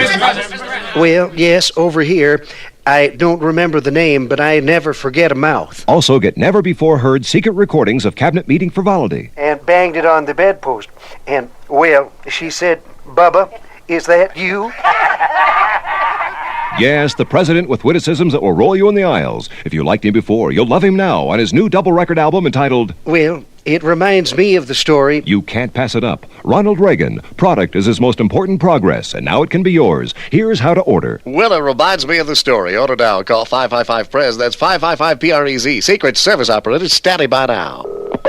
Well, yes, over here. I don't remember the name, but I never forget a mouth. Also get never-before-heard secret recordings of cabinet meeting frivolity. And banged it on the bedpost. And, well, she said, Bubba, is that you? Yes, the president with witticisms that will roll you in the aisles. If you liked him before, you'll love him now on his new double-record album entitled... Well, it reminds me of the story. You can't pass it up. Ronald Reagan. Product is his most important progress, and now it can be yours. Here's how to order. Well, it reminds me of the story. Order now. Call 555-PRES. That's 555-PREZ. Secret Service Operator. Standing by now.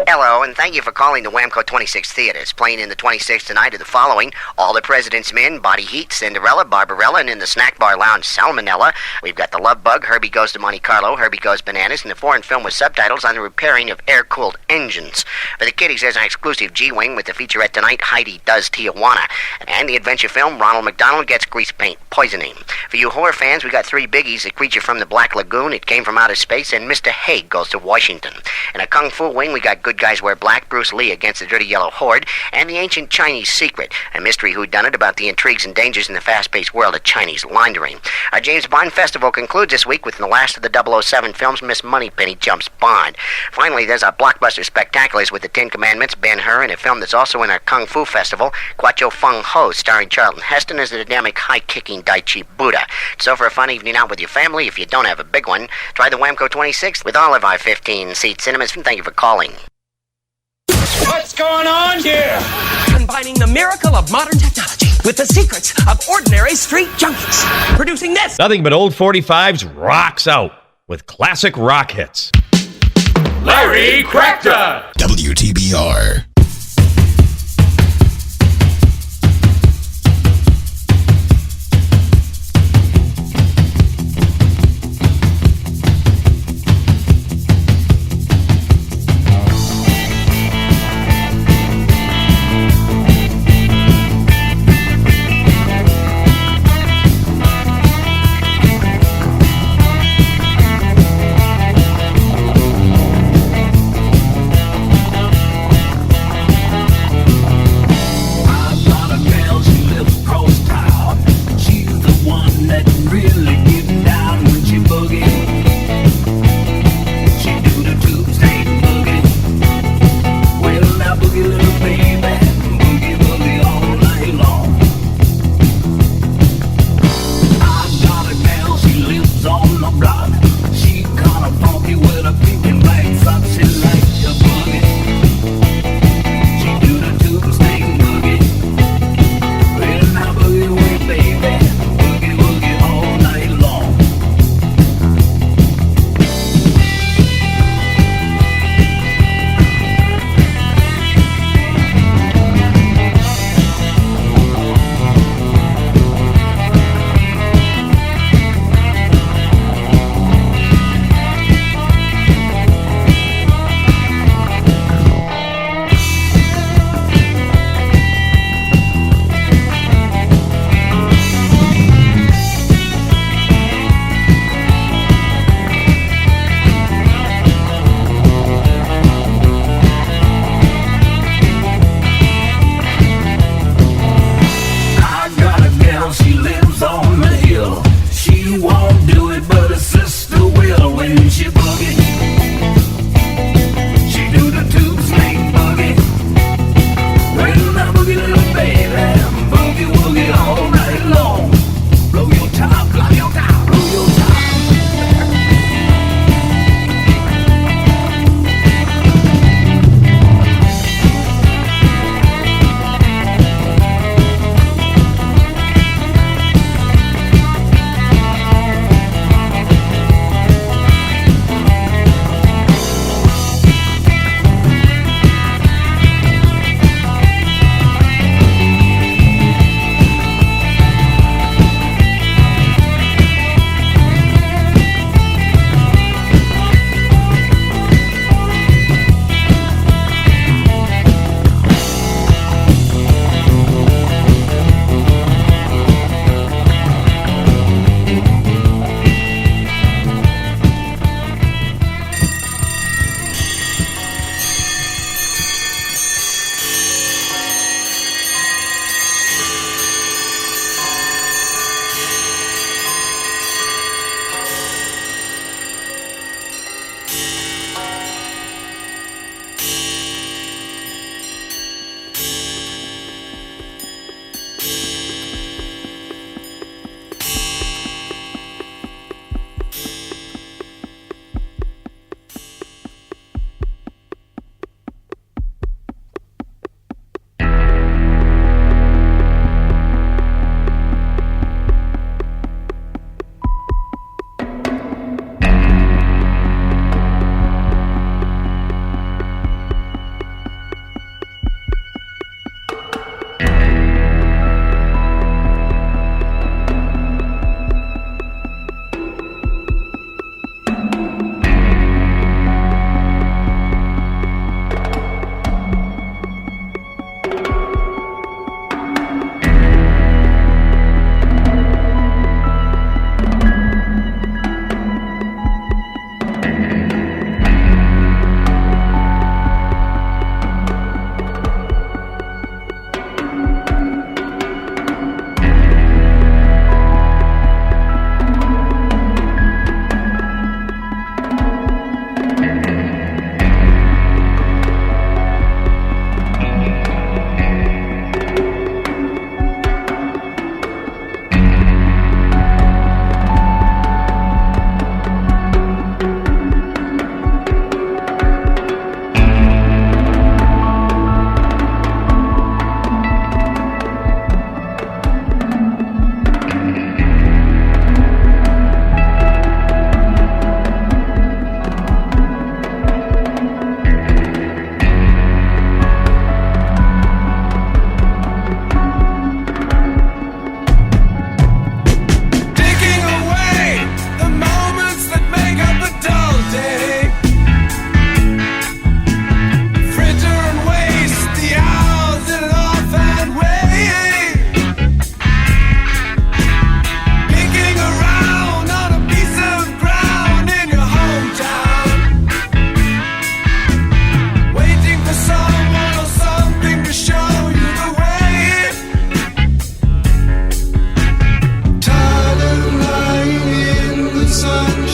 Hello, and thank you for calling the Whamco 26 Theaters. Playing in the 26 tonight are the following: All the President's Men, Body Heat, Cinderella, Barbarella, and in the Snack Bar Lounge, Salmonella. We've got The Love Bug, Herbie Goes to Monte Carlo, Herbie Goes Bananas, and the foreign film with subtitles on the repairing of air-cooled engines. For the kiddies, there's an exclusive G-Wing with the featurette tonight, Heidi Does Tijuana. And the adventure film, Ronald McDonald Gets Grease Paint Poisoning. For you horror fans, we got 3 biggies: A Creature from the Black Lagoon, It Came from Outer Space, and Mr. Haig Goes to Washington. In a Kung Fu wing, we got Good Guys Wear Black, Bruce Lee Against the Dirty Yellow Horde, and The Ancient Chinese Secret, a mystery whodunit about the intrigues and dangers in the fast-paced world of Chinese laundering. Our James Bond Festival concludes this week with the last of the 007 films, Miss Moneypenny Jumps Bond. Finally, there's our blockbuster spectaculars with the 10 Commandments, Ben-Hur, and a film that's also in our Kung Fu Festival, Quacho Fung Ho, starring Charlton Heston as the dynamic high-kicking Daichi Buddha. So for a fun evening out with your family, if you don't have a big one, try the Whamco 26 with all of our 15-seat cinemas. Thank you for calling. What's going on here? Combining the miracle of modern technology with the secrets of ordinary street junkies. Producing this. Nothing but old 45s rocks out with classic rock hits. Larry Kratka. WTBR.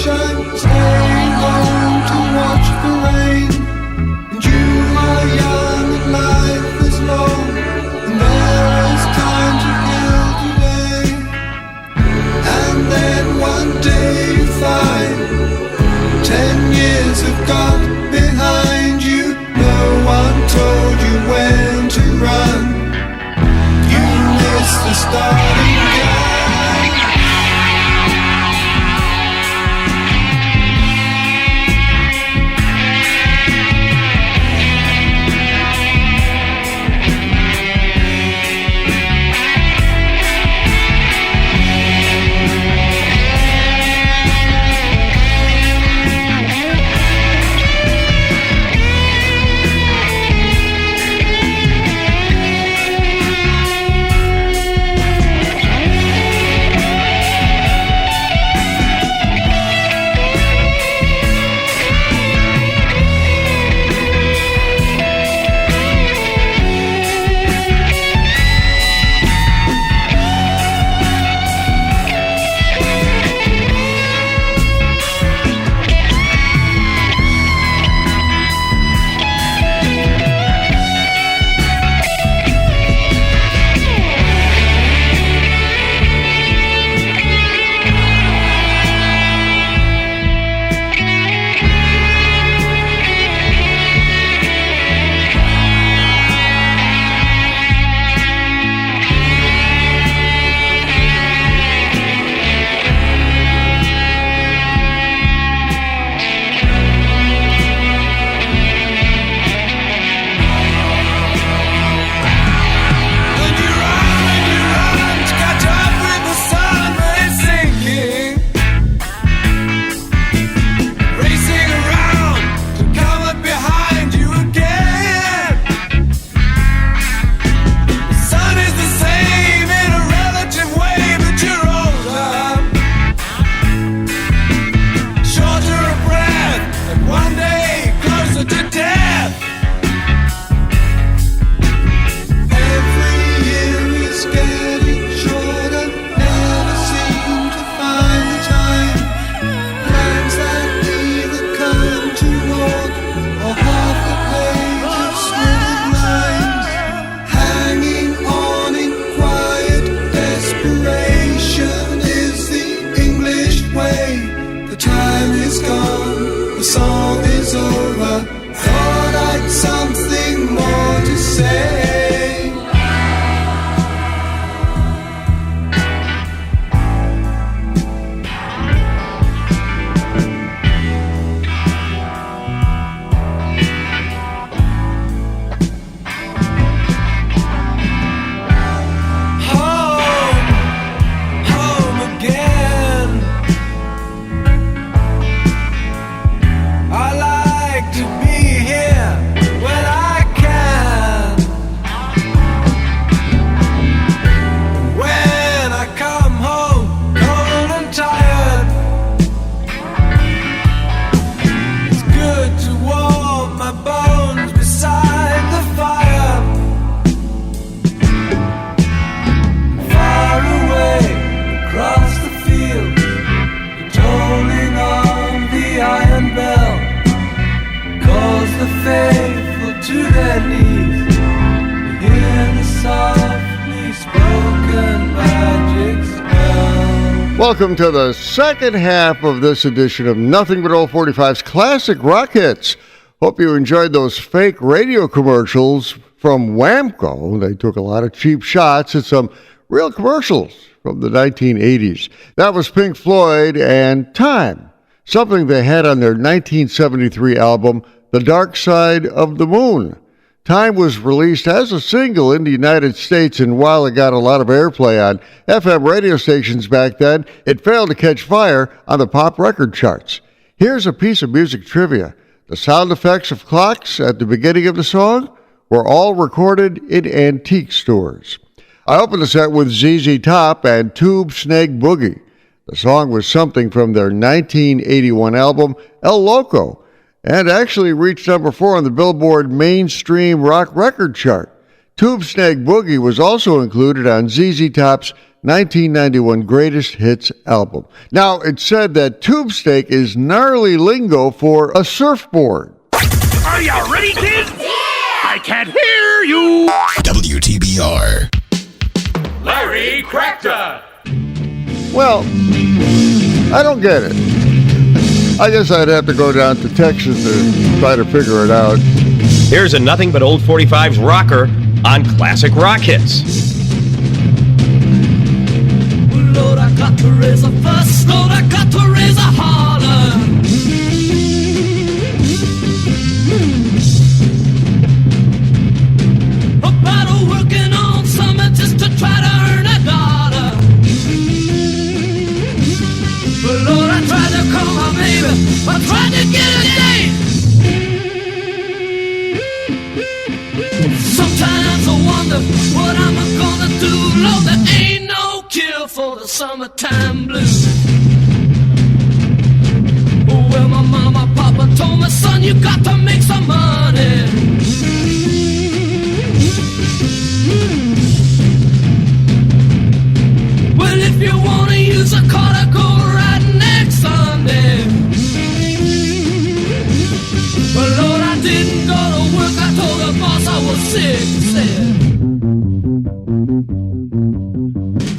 vacation, staying home to watch the rain. And you are young and life is long, and there is time to kill today. And then one day you find 10 years have gone behind you. No one told you when to run. You missed the starting gun. Welcome to the second half of this edition of Nothing But Old 45's Classic Rock Hits. Hope you enjoyed those fake radio commercials from Whamco. They took a lot of cheap shots at some real commercials from the 1980s. That was Pink Floyd and Time, something they had on their 1973 album, The Dark Side of the Moon. Time was released as a single in the United States, and while it got a lot of airplay on FM radio stations back then, it failed to catch fire on the pop record charts. Here's a piece of music trivia. The sound effects of clocks at the beginning of the song were all recorded in antique stores. I opened the set with ZZ Top and Tube Snake Boogie. The song was something from their 1981 album, El Loco, and actually reached number 4 on the Billboard Mainstream Rock Record chart. Tube Snake Boogie was also included on ZZ Top's 1991 Greatest Hits album. Now, it's said that tube snake is gnarly lingo for a surfboard. Are you ready, kids? Yeah! I can't hear you! WTBR. Larry Kratka! Well, I don't get it. I guess I'd have to go down to Texas to try to figure it out. Here's a Nothing But Old 45's rocker on Classic Rock Hits. Lord, I got to raise a fuss. Lord, I got to raise a holler. About working on summer just to try to earn a dollar. But Lord, I tried to call my baby. I tried to get a date. Sometimes I wonder what I'm gonna do. Lord, there ain't no cure for the summertime blues. Well, my mama, papa told me, son, you got to make some money. Well, if you wanna use a car to go riding next Sunday. Well, Lord, I didn't go to work. I told the boss I was sick. Said,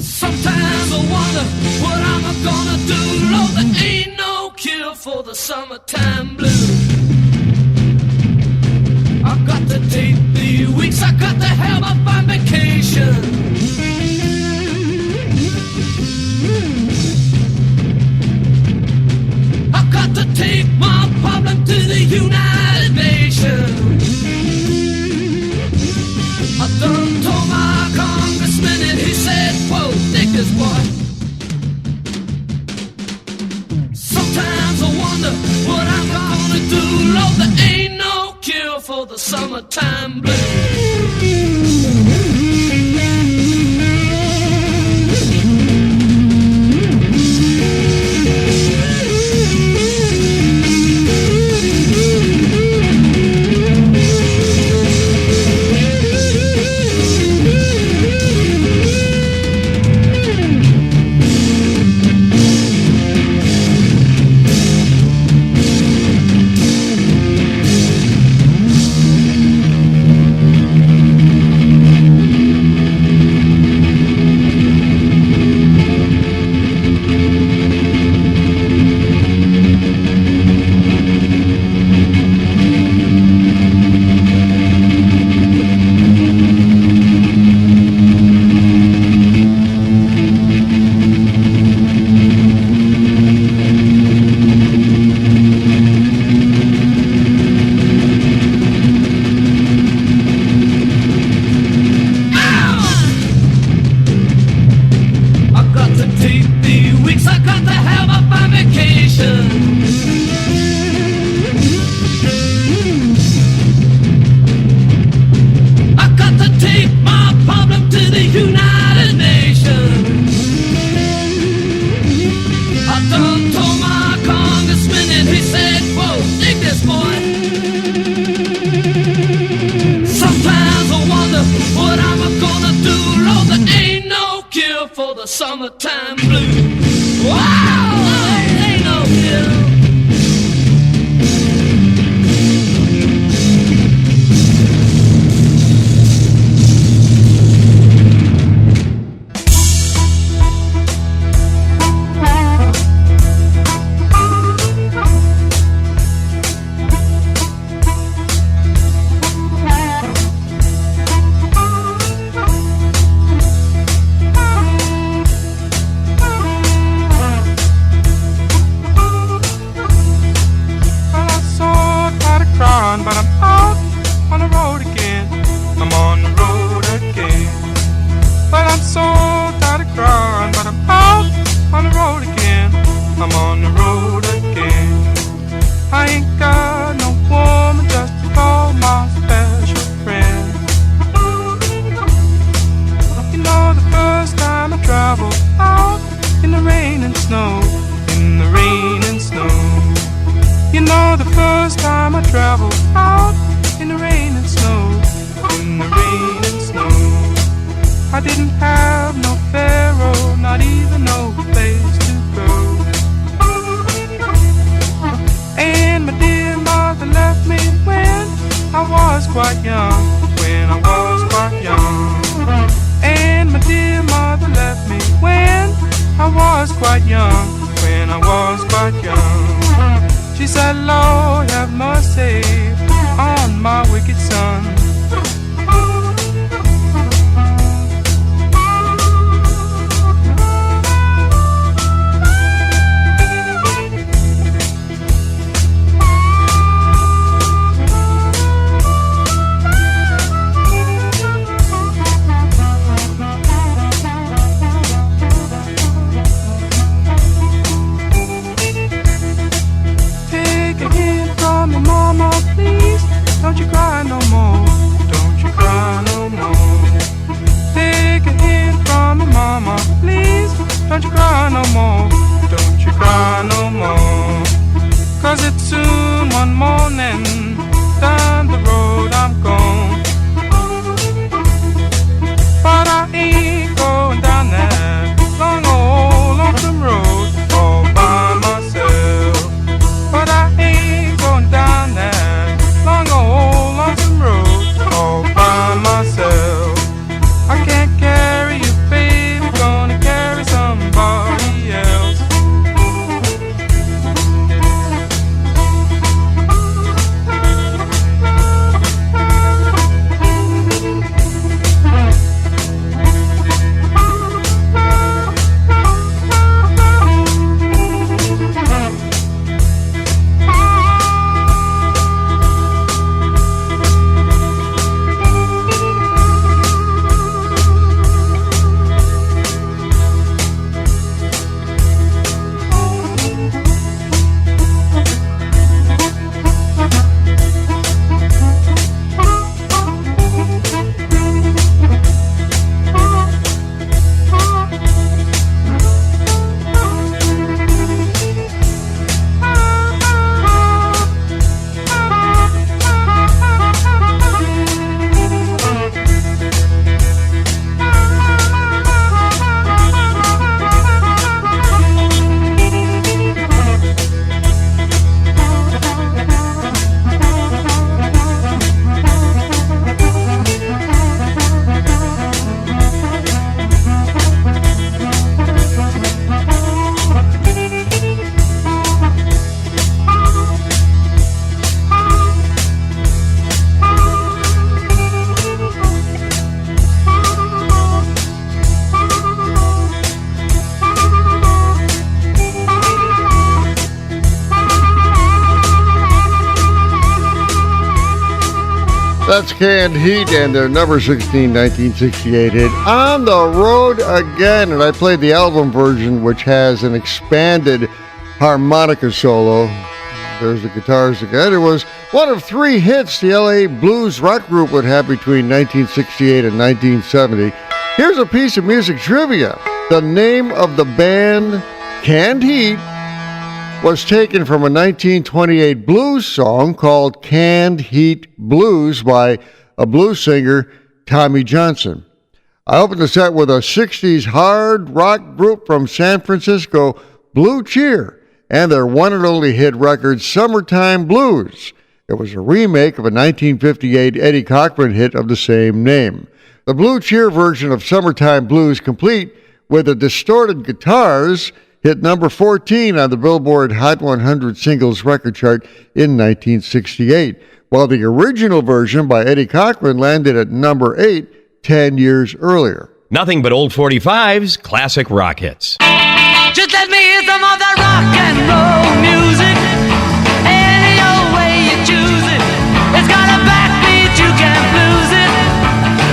sometimes I wonder what I'm gonna do. Lord, there ain't no cure for the summertime blues. I've got to take 3 weeks. I got to have a fun vacation. I've got to take my problem to the United Nations. I done told my congressman and he said, whoa, take this boy. Sometimes I wonder what I'm gonna do. Lord, there ain't no cure for the summertime blues. Summertime blues. Wow, ain't no kidding. first time I traveled out in the rain and snow, in the rain and snow. I didn't have no pharaoh, not even no place to go. And my dear mother left me when I was quite young, when I was quite young. And my dear mother left me when I was quite young, when I was quite young. She said, Lord, have mercy on my wicked son. Don't you cry no more, don't you cry no more. Take a hint from me, mama, please. Don't you cry no more, don't you cry no more. Cause it's soon one morning, down the road I'm gone. But I ain't going down that long old lonesome road all by myself. But I ain't going down that long old lonesome road all by myself. I can't carry you, baby, gonna carry somebody else. That's Canned Heat and their number 16 1968 hit, On the Road Again. And I played the album version, which has an expanded harmonica solo. There's the guitars again. It was one of 3 hits the LA blues rock group would have between 1968 and 1970. Here's a piece of music trivia. The name of the band, Canned Heat, was taken from a 1928 blues song called Canned Heat Blues by a blues singer, Tommy Johnson. I opened the set with a 60s hard rock group from San Francisco, Blue Cheer, and their one and only hit record, Summertime Blues. It was a remake of a 1958 Eddie Cochran hit of the same name. The Blue Cheer version of Summertime Blues, complete with the distorted guitars, hit number 14 on the Billboard Hot 100 singles record chart in 1968, while the original version by Eddie Cochran landed at number 8 10 years earlier. Nothing but old 45s, classic rock hits. Just let me hear some of that rock and roll music. Any old way you choose it. It's got a backbeat, you can't lose it.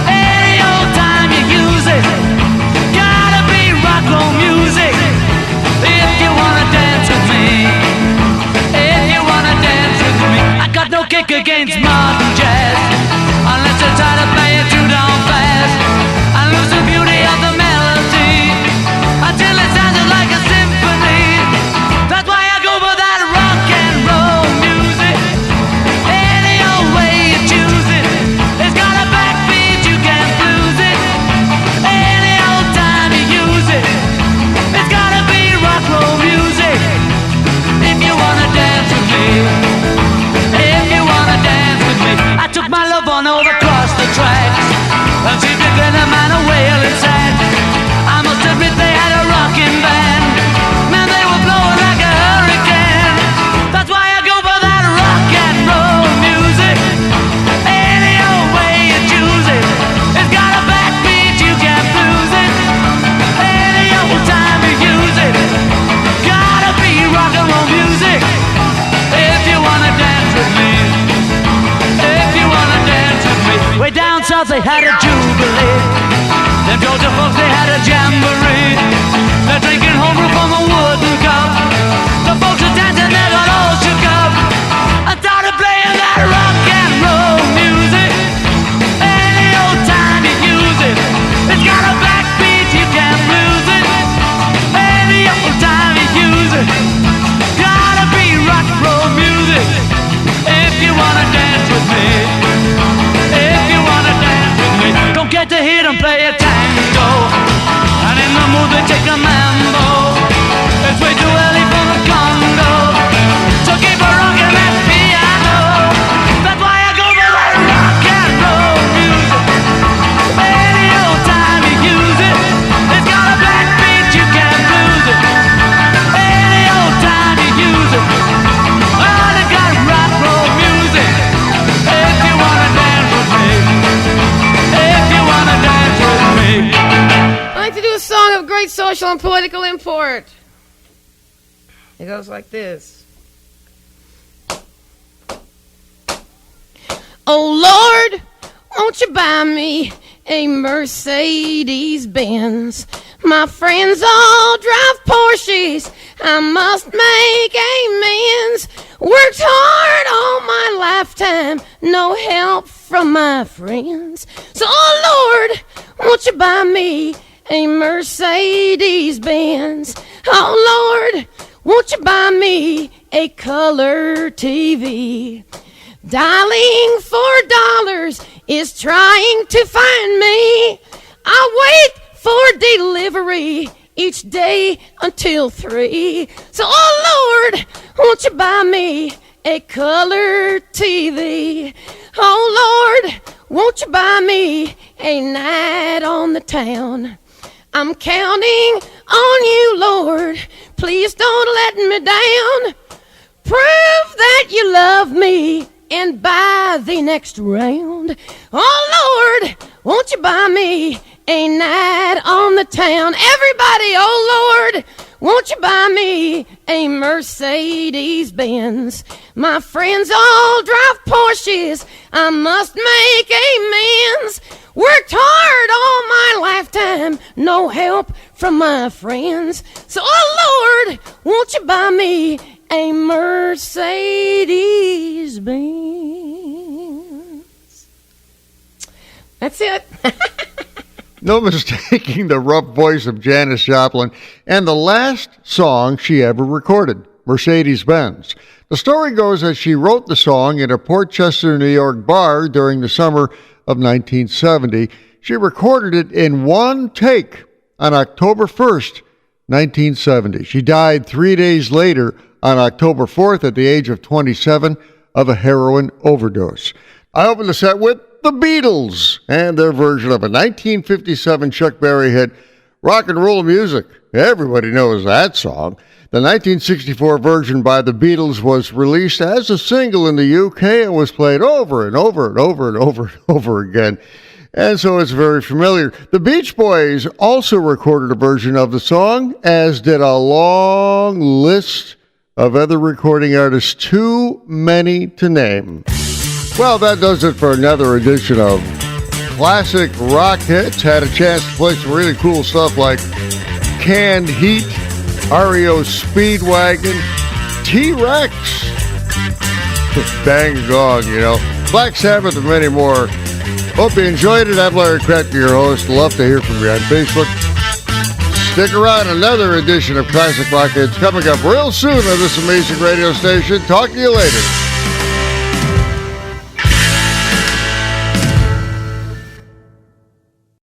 Any old time you use it. Gotta be rock roll music. If you wanna dance with me, if you wanna dance with me, I got no kick against modern jazz, unless you try to play it too down fast. I lose the beauty of the melody until it sounded like a symphony. That's why I go for that rock and roll music. Any old way you choose it, it's got a backbeat, you can't lose it. 'cause they had a jubilee. Them Georgia folks, they had a jamboree. They're drinking homebrew from a wooden cup. The folks are dancing, they got all shook up. I started playing that rock and roll music. Any old time you use it. It's got a backbeat, you can't lose it. Any old time you use it. Gotta be rock and roll music. If you wanna dance with me. If you wanna dance with me. Don't get to hear them play a tango. And in the mood they take a mambo. It's way too early for the Congo. So keep a rockin' that piano. That's why I go for that rock and roll music. Any old time you use it. It's got a backbeat, you can't lose it. Any old time you use it. Oh, they got rock and roll music. If you wanna dance with me. If you wanna dance with me. I like to do a song of great social and political import. It goes like this. Oh Lord, won't you buy me a Mercedes Benz? My friends all drive Porsches. I must make amends. Worked hard all my lifetime, no help from my friends. So oh Lord, won't you buy me a Mercedes Benz? Oh Lord, won't you buy me a color TV? Dialing $4 is trying to find me. I wait for delivery each day until 3. So, oh Lord, won't you buy me a color TV? Oh Lord, won't you buy me a night on the town? I'm counting on you, Lord. Please don't let me down. Prove that you love me and buy the next round. Oh, Lord, won't you buy me a night on the town? Everybody, oh, Lord, won't you buy me a Mercedes Benz? My friends all drive Porsches. I must make amends. Worked hard all my lifetime, no help from my friends. So, oh Lord, won't you buy me a Mercedes Benz? That's it. No mistaking the rough voice of Janis Joplin and the last song she ever recorded, Mercedes-Benz. The story goes that she wrote the song in a Port Chester, New York bar during the summer of 1970. She recorded it in one take on October 1st, 1970. She died 3 days later on October 4th at the age of 27 of a heroin overdose. I opened the set with the Beatles and their version of a 1957 Chuck Berry hit, Rock and Roll Music. Everybody knows that song. The 1964 version by the Beatles was released as a single in the UK and was played over and over and over and over and over again. And so it's very familiar. The Beach Boys also recorded a version of the song, as did a long list of other recording artists, too many to name. Well, that does it for another edition of Classic Rock Hits. Had a chance to play some really cool stuff like Canned Heat, REO Speedwagon, T-Rex, Bang Gong, you know, Black Sabbath, and many more. Hope you enjoyed it. I'm Larry Kratka, your host. Love to hear from you on Facebook. Stick around. Another edition of Classic Rock Hits coming up real soon on this amazing radio station. Talk to you later.